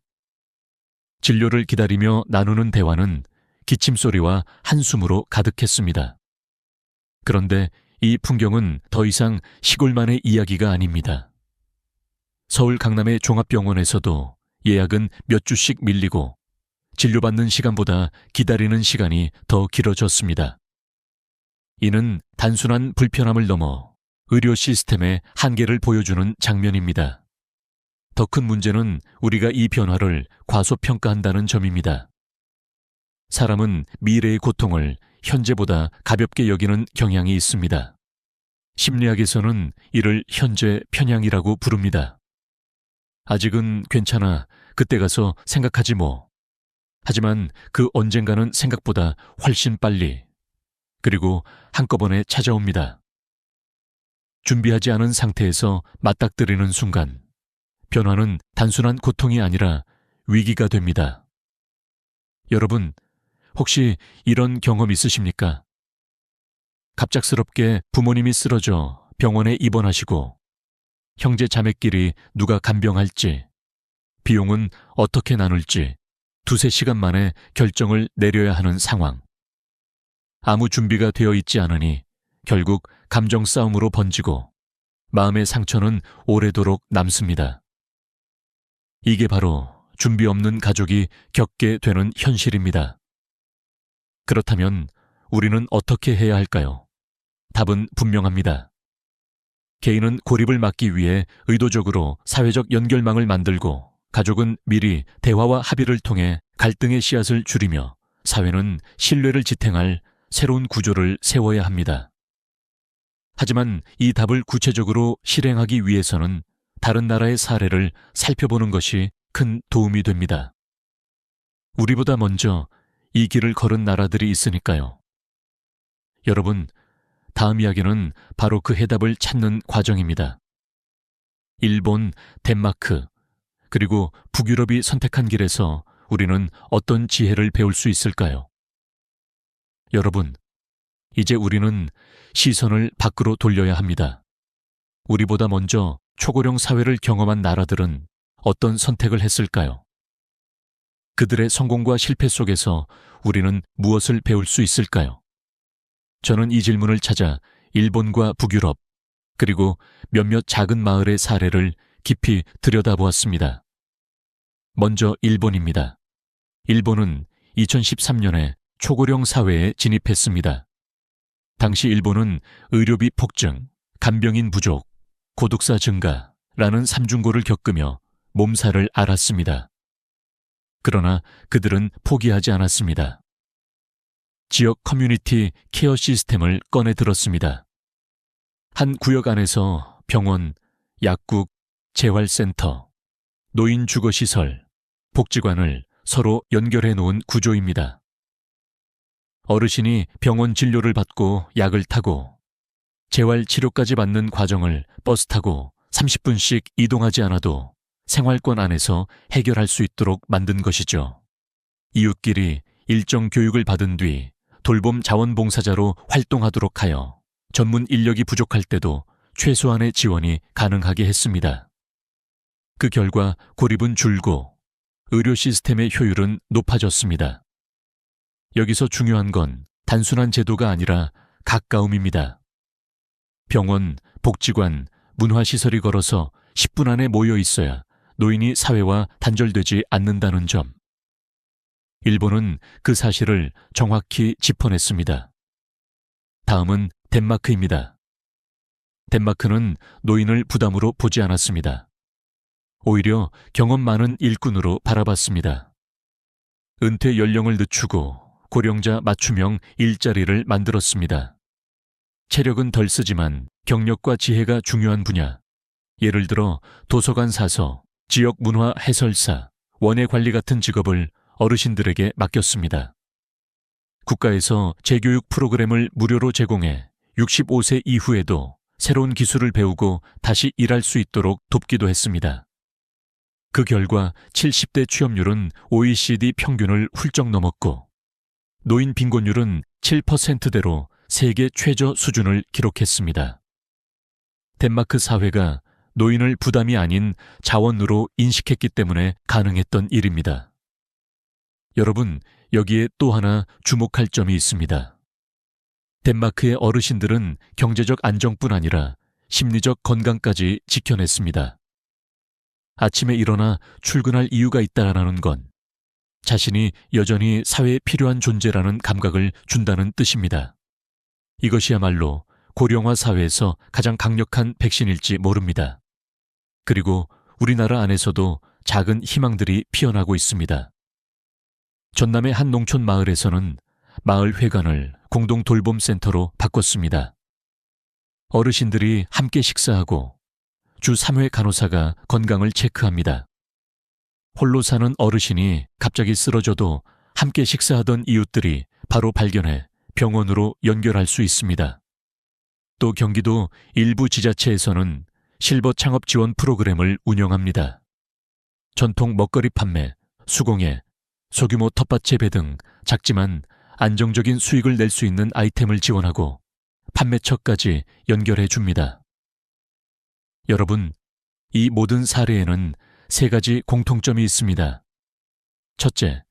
진료를 기다리며 나누는 대화는 기침소리와 한숨으로 가득했습니다. 그런데 이 풍경은 더 이상 시골만의 이야기가 아닙니다. 서울 강남의 종합병원에서도 예약은 몇 주씩 밀리고 진료받는 시간보다 기다리는 시간이 더 길어졌습니다. 이는 단순한 불편함을 넘어 의료 시스템의 한계를 보여주는 장면입니다. 더 큰 문제는 우리가 이 변화를 과소평가한다는 점입니다. 사람은 미래의 고통을 현재보다 가볍게 여기는 경향이 있습니다. 심리학에서는 이를 현재 편향이라고 부릅니다. 아직은 괜찮아. 그때 가서 생각하지 뭐. 하지만 그 언젠가는 생각보다 훨씬 빨리, 그리고 한꺼번에 찾아옵니다. 준비하지 않은 상태에서 맞닥뜨리는 순간, 변화는 단순한 고통이 아니라 위기가 됩니다. 여러분, 혹시 이런 경험 있으십니까? 갑작스럽게 부모님이 쓰러져 병원에 입원하시고 형제 자매끼리 누가 간병할지, 비용은 어떻게 나눌지 2~3시간 만에 결정을 내려야 하는 상황. 아무 준비가 되어 있지 않으니 결국 감정 싸움으로 번지고 마음의 상처는 오래도록 남습니다. 이게 바로 준비 없는 가족이 겪게 되는 현실입니다. 그렇다면 우리는 어떻게 해야 할까요? 답은 분명합니다. 개인은 고립을 막기 위해 의도적으로 사회적 연결망을 만들고, 가족은 미리 대화와 합의를 통해 갈등의 씨앗을 줄이며, 사회는 신뢰를 지탱할 새로운 구조를 세워야 합니다. 하지만 이 답을 구체적으로 실행하기 위해서는 다른 나라의 사례를 살펴보는 것이 큰 도움이 됩니다. 우리보다 먼저 이 길을 걸은 나라들이 있으니까요. 여러분, 다음 이야기는 바로 그 해답을 찾는 과정입니다. 일본, 덴마크, 그리고 북유럽이 선택한 길에서 우리는 어떤 지혜를 배울 수 있을까요? 여러분, 이제 우리는 시선을 밖으로 돌려야 합니다. 우리보다 먼저 초고령 사회를 경험한 나라들은 어떤 선택을 했을까요? 그들의 성공과 실패 속에서 우리는 무엇을 배울 수 있을까요? 저는 이 질문을 찾아 일본과 북유럽, 그리고 몇몇 작은 마을의 사례를 깊이 들여다보았습니다. 먼저 일본입니다. 일본은 2013년에 초고령 사회에 진입했습니다. 당시 일본은 의료비 폭증, 간병인 부족, 고독사 증가라는 삼중고를 겪으며 몸살을 앓았습니다. 그러나 그들은 포기하지 않았습니다. 지역 커뮤니티 케어 시스템을 꺼내 들었습니다. 한 구역 안에서 병원, 약국, 재활센터, 노인 주거시설, 복지관을 서로 연결해 놓은 구조입니다. 어르신이 병원 진료를 받고 약을 타고 재활치료까지 받는 과정을 버스 타고 30분씩 이동하지 않아도 생활권 안에서 해결할 수 있도록 만든 것이죠. 이웃끼리 일정 교육을 받은 뒤 돌봄 자원봉사자로 활동하도록 하여 전문 인력이 부족할 때도 최소한의 지원이 가능하게 했습니다. 그 결과 고립은 줄고 의료 시스템의 효율은 높아졌습니다. 여기서 중요한 건 단순한 제도가 아니라 가까움입니다. 병원, 복지관, 문화시설이 걸어서 10분 안에 모여 있어야 노인이 사회와 단절되지 않는다는 점. 일본은 그 사실을 정확히 짚어냈습니다. 다음은 덴마크입니다. 덴마크는 노인을 부담으로 보지 않았습니다. 오히려 경험 많은 일꾼으로 바라봤습니다. 은퇴 연령을 늦추고 고령자 맞춤형 일자리를 만들었습니다. 체력은 덜 쓰지만 경력과 지혜가 중요한 분야, 예를 들어 도서관 사서, 지역 문화 해설사, 원예 관리 같은 직업을 어르신들에게 맡겼습니다. 국가에서 재교육 프로그램을 무료로 제공해 65세 이후에도 새로운 기술을 배우고 다시 일할 수 있도록 돕기도 했습니다. 그 결과 70대 취업률은 OECD 평균을 훌쩍 넘었고, 노인 빈곤율은 7%대로 세계 최저 수준을 기록했습니다. 덴마크 사회가 노인을 부담이 아닌 자원으로 인식했기 때문에 가능했던 일입니다. 여러분, 여기에 또 하나 주목할 점이 있습니다. 덴마크의 어르신들은 경제적 안정뿐 아니라 심리적 건강까지 지켜냈습니다. 아침에 일어나 출근할 이유가 있다라는 건 자신이 여전히 사회에 필요한 존재라는 감각을 준다는 뜻입니다. 이것이야말로 고령화 사회에서 가장 강력한 백신일지 모릅니다. 그리고 우리나라 안에서도 작은 희망들이 피어나고 있습니다. 전남의 한 농촌 마을에서는 마을 회관을 공동 돌봄센터로 바꿨습니다. 어르신들이 함께 식사하고 주 3회 간호사가 건강을 체크합니다. 홀로 사는 어르신이 갑자기 쓰러져도 함께 식사하던 이웃들이 바로 발견해 병원으로 연결할 수 있습니다. 또 경기도 일부 지자체에서는 실버 창업 지원 프로그램을 운영합니다. 전통 먹거리 판매, 수공예, 소규모 텃밭 재배 등 작지만 안정적인 수익을 낼 수 있는 아이템을 지원하고 판매처까지 연결해 줍니다. 여러분, 이 모든 사례에는 3가지 공통점이 있습니다. 첫째,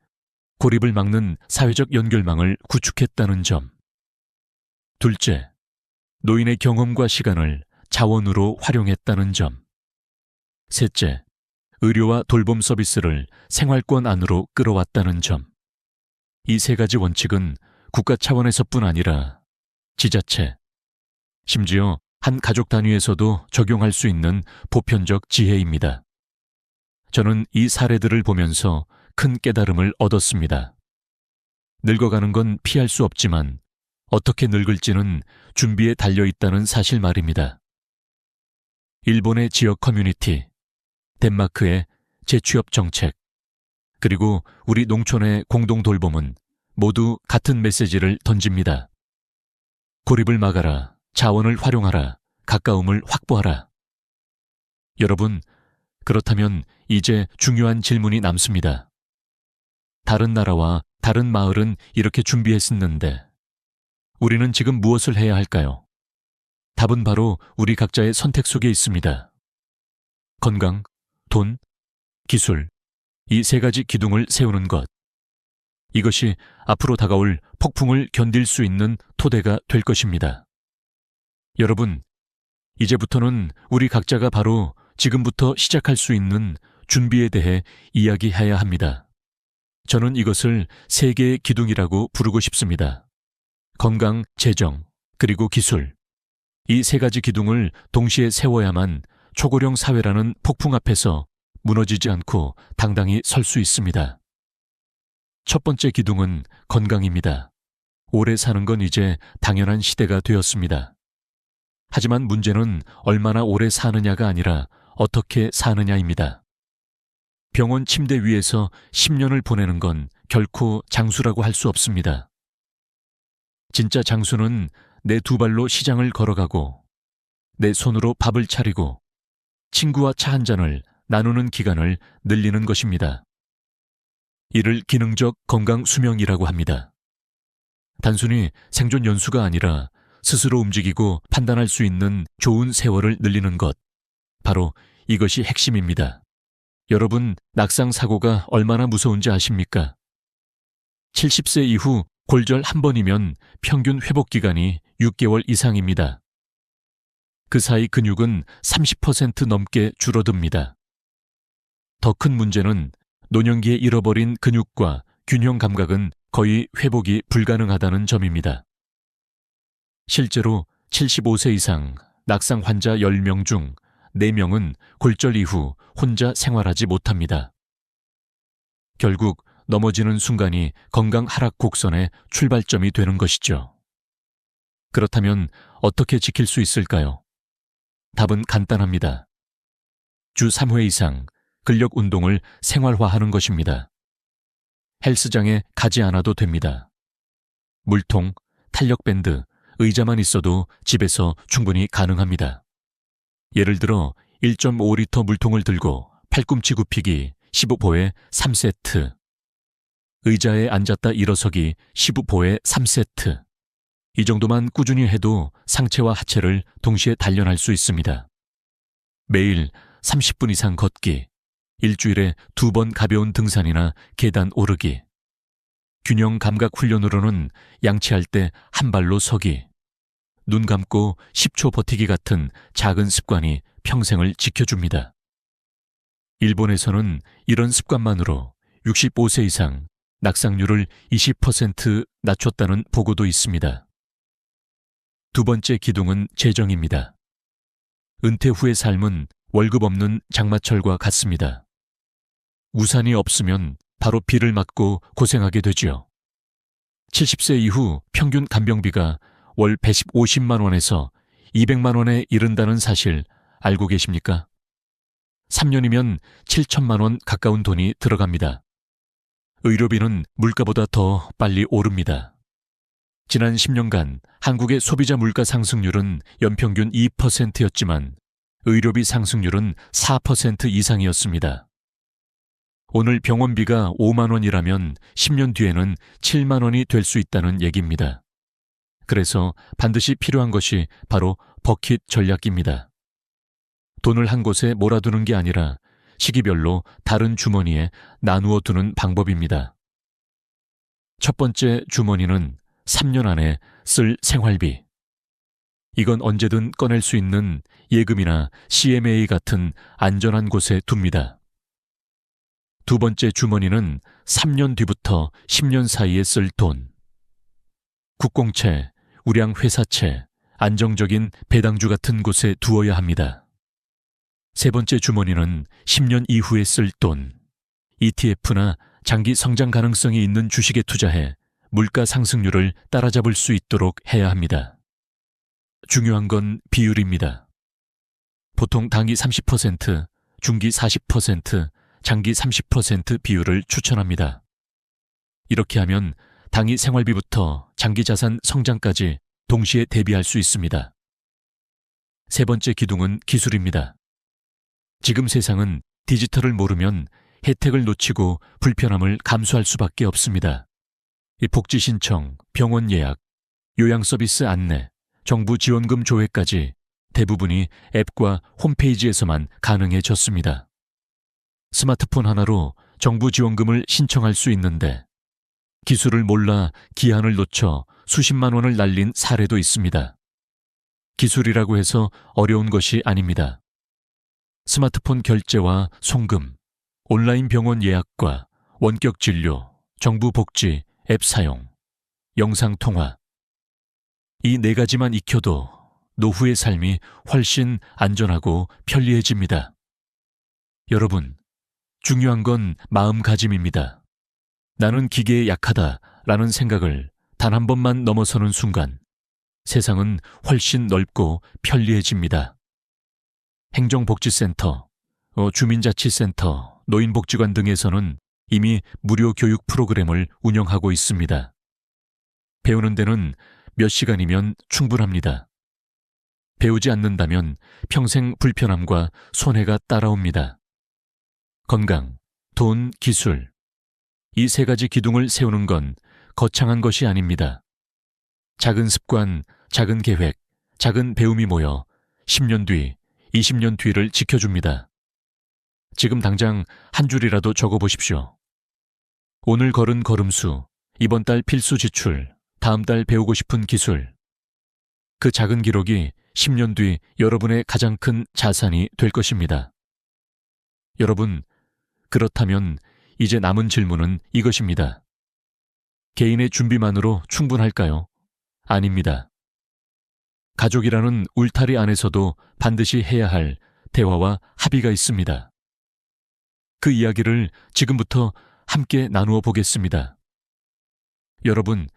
고립을 막는 사회적 연결망을 구축했다는 점. 둘째, 노인의 경험과 시간을 자원으로 활용했다는 점. 셋째, 의료와 돌봄 서비스를 생활권 안으로 끌어왔다는 점. 이 세 가지 원칙은 국가 차원에서뿐 아니라 지자체, 심지어 한 가족 단위에서도 적용할 수 있는 보편적 지혜입니다. 저는 이 사례들을 보면서 큰 깨달음을 얻었습니다. 늙어가는 건 피할 수 없지만 어떻게 늙을지는 준비에 달려있다는 사실 말입니다. 일본의 지역 커뮤니티, 덴마크의 재취업 정책, 그리고 우리 농촌의 공동 돌봄은 모두 같은 메시지를 던집니다. 고립을 막아라, 자원을 활용하라, 가까움을 확보하라. 여러분, 그렇다면 이제 중요한 질문이 남습니다. 다른 나라와 다른 마을은 이렇게 준비했었는데 우리는 지금 무엇을 해야 할까요? 답은 바로 우리 각자의 선택 속에 있습니다. 건강, 돈, 기술, 이 세 가지 기둥을 세우는 것. 이것이 앞으로 다가올 폭풍을 견딜 수 있는 토대가 될 것입니다. 여러분, 이제부터는 우리 각자가 바로 지금부터 시작할 수 있는 준비에 대해 이야기해야 합니다. 저는 이것을 세 개의 기둥이라고 부르고 싶습니다. 건강, 재정, 그리고 기술. 이 세 가지 기둥을 동시에 세워야만 초고령 사회라는 폭풍 앞에서 무너지지 않고 당당히 설 수 있습니다. 첫 번째 기둥은 건강입니다. 오래 사는 건 이제 당연한 시대가 되었습니다. 하지만 문제는 얼마나 오래 사느냐가 아니라 어떻게 사느냐입니다. 병원 침대 위에서 10년을 보내는 건 결코 장수라고 할 수 없습니다. 진짜 장수는 내 두 발로 시장을 걸어가고 내 손으로 밥을 차리고 친구와 차 한 잔을 나누는 기간을 늘리는 것입니다. 이를 기능적 건강 수명이라고 합니다. 단순히 생존 연수가 아니라 스스로 움직이고 판단할 수 있는 좋은 세월을 늘리는 것. 바로 이것이 핵심입니다. 여러분, 낙상 사고가 얼마나 무서운지 아십니까? 70세 이후 골절 한 번이면 평균 회복 기간이 6개월 이상입니다. 그 사이 근육은 30% 넘게 줄어듭니다. 더 큰 문제는 노년기에 잃어버린 근육과 균형 감각은 거의 회복이 불가능하다는 점입니다. 실제로 75세 이상 낙상 환자 10명 중 4명은 골절 이후 혼자 생활하지 못합니다. 결국 넘어지는 순간이 건강 하락 곡선의 출발점이 되는 것이죠. 그렇다면 어떻게 지킬 수 있을까요? 답은 간단합니다. 주 3회 이상 근력 운동을 생활화하는 것입니다. 헬스장에 가지 않아도 됩니다. 물통, 탄력밴드, 의자만 있어도 집에서 충분히 가능합니다. 예를 들어 1.5리터 물통을 들고 팔꿈치 굽히기 15보에 3세트, 의자에 앉았다 일어서기 15보에 3세트. 이 정도만 꾸준히 해도 상체와 하체를 동시에 단련할 수 있습니다. 매일 30분 이상 걷기, 일주일에 2번 가벼운 등산이나 계단 오르기, 균형 감각 훈련으로는 양치할 때 한 발로 서기, 눈 감고 10초 버티기 같은 작은 습관이 평생을 지켜줍니다. 일본에서는 이런 습관만으로 65세 이상 낙상률을 20% 낮췄다는 보고도 있습니다. 두 번째 기둥은 재정입니다. 은퇴 후의 삶은 월급 없는 장마철과 같습니다. 우산이 없으면 바로 비를 맞고 고생하게 되지요. 70세 이후 평균 간병비가 월 150만 원에서 200만 원에 이른다는 사실 알고 계십니까? 3년이면 7천만 원 가까운 돈이 들어갑니다. 의료비는 물가보다 더 빨리 오릅니다. 지난 10년간 한국의 소비자 물가 상승률은 연평균 2%였지만 의료비 상승률은 4% 이상이었습니다. 오늘 병원비가 5만 원이라면 10년 뒤에는 7만 원이 될 수 있다는 얘기입니다. 그래서 반드시 필요한 것이 바로 버킷 전략입니다. 돈을 한 곳에 몰아두는 게 아니라 시기별로 다른 주머니에 나누어 두는 방법입니다. 첫 번째 주머니는 3년 안에 쓸 생활비. 이건 언제든 꺼낼 수 있는 예금이나 CMA 같은 안전한 곳에 둡니다. 두 번째 주머니는 3년 뒤부터 10년 사이에 쓸 돈. 국공채, 우량 회사채, 안정적인 배당주 같은 곳에 두어야 합니다. 세 번째 주머니는 10년 이후에 쓸 돈. ETF나 장기 성장 가능성이 있는 주식에 투자해 물가 상승률을 따라잡을 수 있도록 해야 합니다. 중요한 건 비율입니다. 보통 단기 30%, 중기 40%, 장기 30% 비율을 추천합니다. 이렇게 하면 단기 생활비부터 장기 자산 성장까지 동시에 대비할 수 있습니다. 세 번째 기둥은 기술입니다. 지금 세상은 디지털을 모르면 혜택을 놓치고 불편함을 감수할 수밖에 없습니다. 이 복지 신청, 병원 예약, 요양 서비스 안내, 정부 지원금 조회까지 대부분이 앱과 홈페이지에서만 가능해졌습니다. 스마트폰 하나로 정부 지원금을 신청할 수 있는데 기술을 몰라 기한을 놓쳐 수십만 원을 날린 사례도 있습니다. 기술이라고 해서 어려운 것이 아닙니다. 스마트폰 결제와 송금, 온라인 병원 예약과 원격 진료, 정부 복지, 앱 사용, 영상 통화. 이 네 가지만 익혀도 노후의 삶이 훨씬 안전하고 편리해집니다. 여러분, 중요한 건 마음가짐입니다. 나는 기계에 약하다라는 생각을 단 한 번만 넘어서는 순간 세상은 훨씬 넓고 편리해집니다. 행정복지센터, 주민자치센터, 노인복지관 등에서는 이미 무료 교육 프로그램을 운영하고 있습니다. 배우는 데는 몇 시간이면 충분합니다. 배우지 않는다면 평생 불편함과 손해가 따라옵니다. 건강, 돈, 기술. 이 세 가지 기둥을 세우는 건 거창한 것이 아닙니다. 작은 습관, 작은 계획, 작은 배움이 모여 10년 뒤, 20년 뒤를 지켜줍니다. 지금 당장 한 줄이라도 적어보십시오. 오늘 걸은 걸음수, 이번 달 필수 지출, 다음 달 배우고 싶은 기술. 그 작은 기록이 10년 뒤 여러분의 가장 큰 자산이 될 것입니다. 여러분, 그렇다면 이제 남은 질문은 이것입니다. 개인의 준비만으로 충분할까요? 아닙니다. 가족이라는 울타리 안에서도 반드시 해야 할 대화와 합의가 있습니다. 그 이야기를 지금부터 함께 나누어 보겠습니다. 여러분,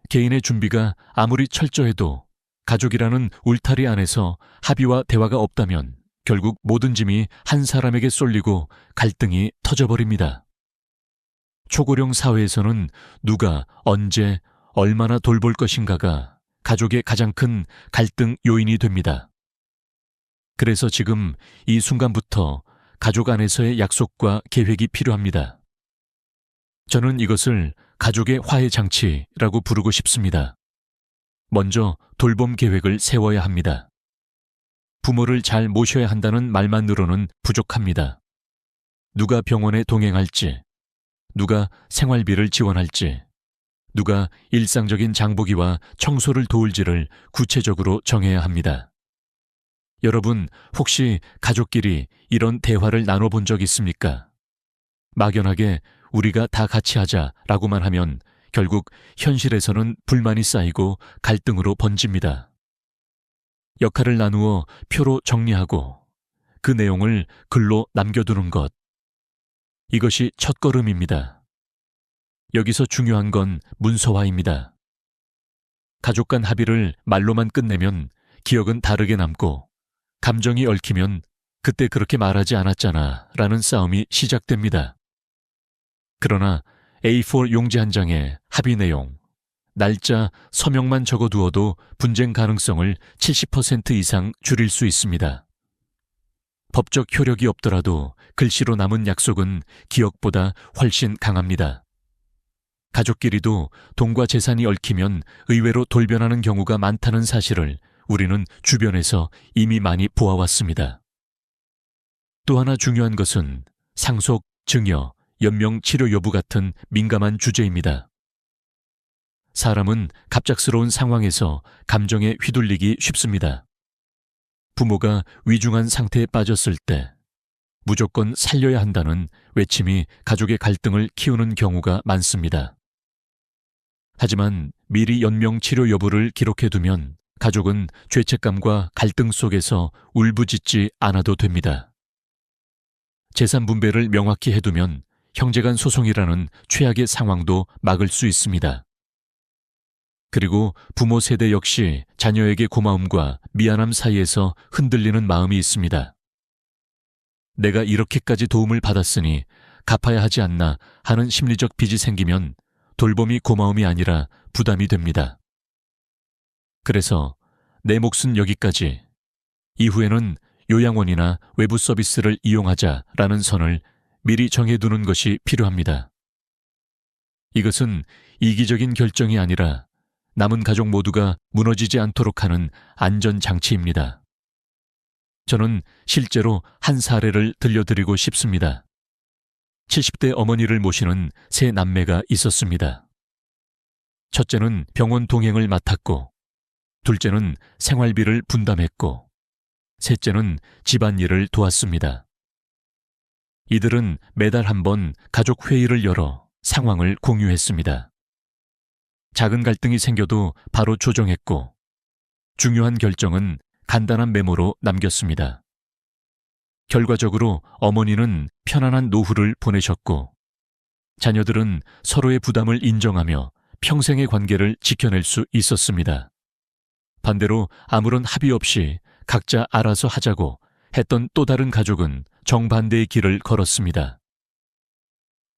개인의 준비가 아무리 철저해도 가족이라는 울타리 안에서 합의와 대화가 없다면 결국 모든 짐이 한 사람에게 쏠리고 갈등이 터져버립니다. 초고령 사회에서는 누가 언제 얼마나 돌볼 것인가가 가족의 가장 큰 갈등 요인이 됩니다. 그래서 지금 이 순간부터 가족 안에서의 약속과 계획이 필요합니다. 저는 이것을 가족의 화해 장치라고 부르고 싶습니다. 먼저 돌봄 계획을 세워야 합니다. 부모를 잘 모셔야 한다는 말만으로는 부족합니다. 누가 병원에 동행할지, 누가 생활비를 지원할지, 누가 일상적인 장보기와 청소를 도울지를 구체적으로 정해야 합니다. 여러분, 혹시 가족끼리 이런 대화를 나눠본 적 있습니까? 막연하게 우리가 다 같이 하자라고만 하면 결국 현실에서는 불만이 쌓이고 갈등으로 번집니다. 역할을 나누어 표로 정리하고 그 내용을 글로 남겨두는 것. 이것이 첫걸음입니다. 여기서 중요한 건 문서화입니다. 가족 간 합의를 말로만 끝내면 기억은 다르게 남고 감정이 얽히면 그때 그렇게 말하지 않았잖아 라는 싸움이 시작됩니다. 그러나 A4 용지 한 장에 합의 내용, 날짜, 서명만 적어두어도 분쟁 가능성을 70% 이상 줄일 수 있습니다. 법적 효력이 없더라도 글씨로 남은 약속은 기억보다 훨씬 강합니다. 가족끼리도 돈과 재산이 얽히면 의외로 돌변하는 경우가 많다는 사실을 우리는 주변에서 이미 많이 보아왔습니다. 또 하나 중요한 것은 상속, 증여, 연명 치료 여부 같은 민감한 주제입니다. 사람은 갑작스러운 상황에서 감정에 휘둘리기 쉽습니다. 부모가 위중한 상태에 빠졌을 때, 무조건 살려야 한다는 외침이 가족의 갈등을 키우는 경우가 많습니다. 하지만 미리 연명 치료 여부를 기록해두면 가족은 죄책감과 갈등 속에서 울부짖지 않아도 됩니다. 재산 분배를 명확히 해두면 형제간 소송이라는 최악의 상황도 막을 수 있습니다. 그리고 부모 세대 역시 자녀에게 고마움과 미안함 사이에서 흔들리는 마음이 있습니다. 내가 이렇게까지 도움을 받았으니 갚아야 하지 않나 하는 심리적 빚이 생기면 돌봄이 고마움이 아니라 부담이 됩니다. 그래서 내 몫은 여기까지, 이후에는 요양원이나 외부 서비스를 이용하자라는 선을 미리 정해두는 것이 필요합니다. 이것은 이기적인 결정이 아니라 남은 가족 모두가 무너지지 않도록 하는 안전장치입니다. 저는 실제로 한 사례를 들려드리고 싶습니다. 70대 어머니를 모시는 세 남매가 있었습니다. 첫째는 병원 동행을 맡았고, 둘째는 생활비를 분담했고, 셋째는 집안일을 도왔습니다. 이들은 매달 한 번 가족 회의를 열어 상황을 공유했습니다. 작은 갈등이 생겨도 바로 조정했고, 중요한 결정은 간단한 메모로 남겼습니다. 결과적으로 어머니는 편안한 노후를 보내셨고, 자녀들은 서로의 부담을 인정하며 평생의 관계를 지켜낼 수 있었습니다. 반대로 아무런 합의 없이 각자 알아서 하자고 했던 또 다른 가족은 정반대의 길을 걸었습니다.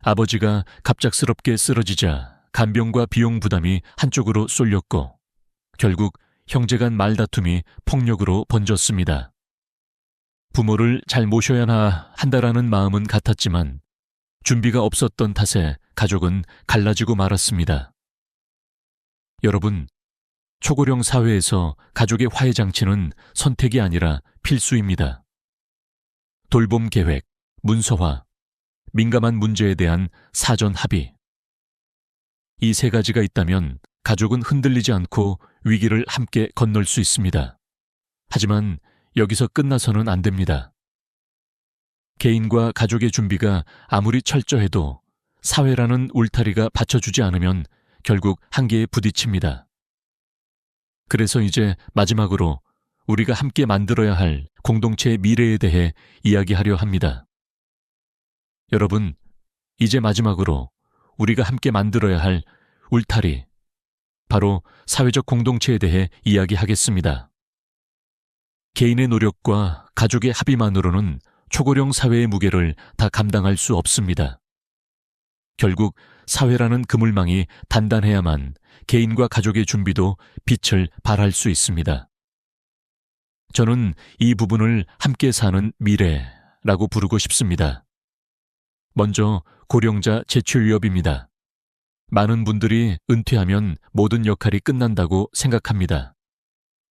아버지가 갑작스럽게 쓰러지자 간병과 비용 부담이 한쪽으로 쏠렸고, 결국 형제간 말다툼이 폭력으로 번졌습니다. 부모를 잘 모셔야 한다라는 마음은 같았지만 준비가 없었던 탓에 가족은 갈라지고 말았습니다. 여러분, 초고령 사회에서 가족의 화해 장치는 선택이 아니라 필수입니다. 돌봄 계획, 문서화, 민감한 문제에 대한 사전 합의. 이 세 가지가 있다면 가족은 흔들리지 않고 위기를 함께 건널 수 있습니다. 하지만 여기서 끝나서는 안 됩니다. 개인과 가족의 준비가 아무리 철저해도 사회라는 울타리가 받쳐주지 않으면 결국 한계에 부딪힙니다. 그래서 이제 마지막으로 우리가 함께 만들어야 할 공동체의 미래에 대해 이야기하려 합니다. 여러분, 이제 마지막으로 우리가 함께 만들어야 할 울타리, 바로 사회적 공동체에 대해 이야기하겠습니다. 개인의 노력과 가족의 합의만으로는 초고령 사회의 무게를 다 감당할 수 없습니다. 결국 사회라는 그물망이 단단해야만 개인과 가족의 준비도 빛을 발할 수 있습니다. 저는 이 부분을 함께 사는 미래라고 부르고 싶습니다. 먼저 고령자 재취 위협입니다. 많은 분들이 은퇴하면 모든 역할이 끝난다고 생각합니다.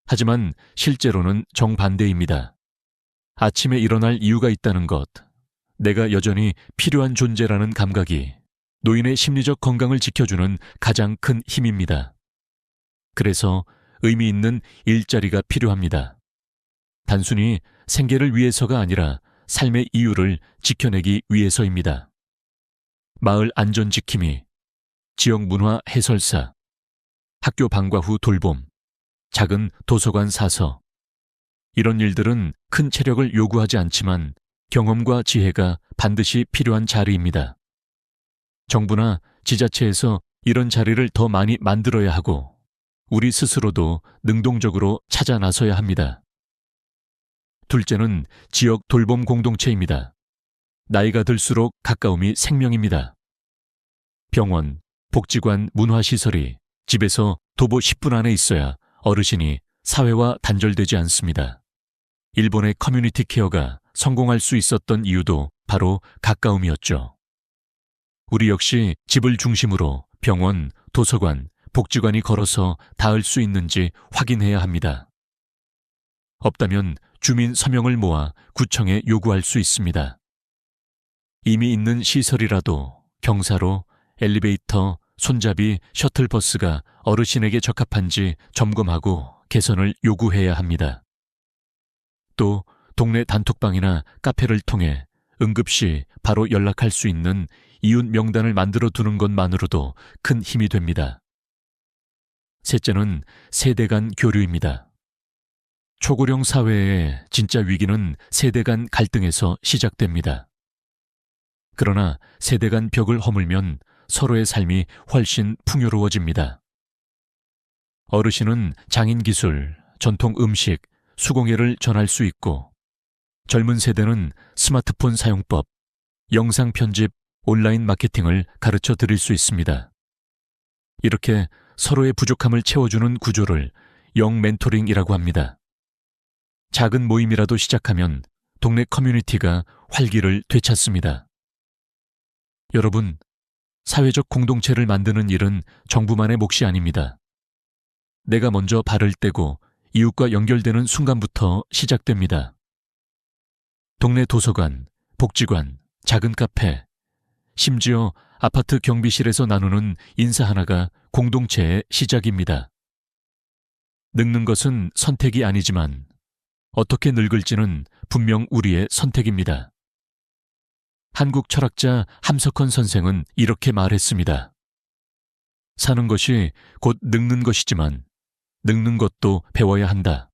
하지만 실제로는 정반대입니다. 아침에 일어날 이유가 있다는 것, 내가 여전히 필요한 존재라는 감각이 노인의 심리적 건강을 지켜주는 가장 큰 힘입니다. 그래서 의미 있는 일자리가 필요합니다. 단순히 생계를 위해서가 아니라 삶의 이유를 지켜내기 위해서입니다. 마을 안전지킴이, 지역 문화 해설사, 학교 방과 후 돌봄, 작은 도서관 사서. 이런 일들은 큰 체력을 요구하지 않지만 경험과 지혜가 반드시 필요한 자리입니다. 정부나 지자체에서 이런 자리를 더 많이 만들어야 하고 우리 스스로도 능동적으로 찾아 나서야 합니다. 둘째는 지역 돌봄 공동체입니다. 나이가 들수록 가까움이 생명입니다. 병원, 복지관, 문화시설이 집에서 도보 10분 안에 있어야 어르신이 사회와 단절되지 않습니다. 일본의 커뮤니티 케어가 성공할 수 있었던 이유도 바로 가까움이었죠. 우리 역시 집을 중심으로 병원, 도서관, 복지관이 걸어서 닿을 수 있는지 확인해야 합니다. 없다면 주민 서명을 모아 구청에 요구할 수 있습니다. 이미 있는 시설이라도 경사로, 엘리베이터, 손잡이, 셔틀버스가 어르신에게 적합한지 점검하고 개선을 요구해야 합니다. 또 동네 단톡방이나 카페를 통해 응급시 바로 연락할 수 있는 이웃 명단을 만들어 두는 것만으로도 큰 힘이 됩니다. 셋째는 세대 간 교류입니다. 초고령 사회의 진짜 위기는 세대 간 갈등에서 시작됩니다. 그러나 세대 간 벽을 허물면 서로의 삶이 훨씬 풍요로워집니다. 어르신은 장인 기술, 전통 음식, 수공예를 전할 수 있고, 젊은 세대는 스마트폰 사용법, 영상 편집, 온라인 마케팅을 가르쳐 드릴 수 있습니다. 이렇게 서로의 부족함을 채워주는 구조를 영 멘토링이라고 합니다. 작은 모임이라도 시작하면 동네 커뮤니티가 활기를 되찾습니다. 여러분, 사회적 공동체를 만드는 일은 정부만의 몫이 아닙니다. 내가 먼저 발을 떼고 이웃과 연결되는 순간부터 시작됩니다. 동네 도서관, 복지관, 작은 카페, 심지어 아파트 경비실에서 나누는 인사 하나가 공동체의 시작입니다. 늙는 것은 선택이 아니지만 어떻게 늙을지는 분명 우리의 선택입니다. 한국 철학자 함석헌 선생은 이렇게 말했습니다. 사는 것이 곧 늙는 것이지만 늙는 것도 배워야 한다.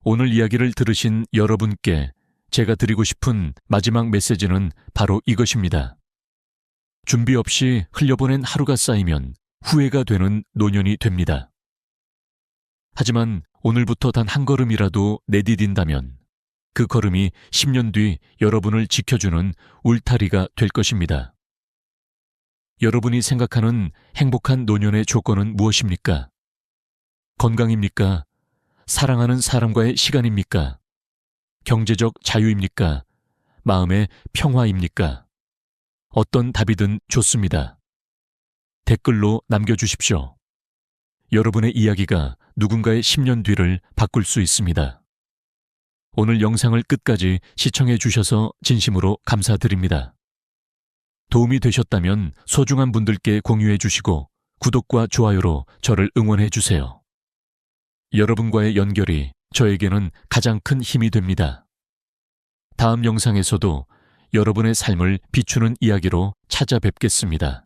오늘 이야기를 들으신 여러분께 제가 드리고 싶은 마지막 메시지는 바로 이것입니다. 준비 없이 흘려보낸 하루가 쌓이면 후회가 되는 노년이 됩니다. 하지만 오늘부터 단 한 걸음이라도 내디딘다면 그 걸음이 10년 뒤 여러분을 지켜주는 울타리가 될 것입니다. 여러분이 생각하는 행복한 노년의 조건은 무엇입니까? 건강입니까? 사랑하는 사람과의 시간입니까? 경제적 자유입니까? 마음의 평화입니까? 어떤 답이든 좋습니다. 댓글로 남겨주십시오. 여러분의 이야기가 누군가의 10년 뒤를 바꿀 수 있습니다. 오늘 영상을 끝까지 시청해 주셔서 진심으로 감사드립니다. 도움이 되셨다면 소중한 분들께 공유해 주시고 구독과 좋아요로 저를 응원해 주세요. 여러분과의 연결이 저에게는 가장 큰 힘이 됩니다. 다음 영상에서도 여러분의 삶을 비추는 이야기로 찾아뵙겠습니다.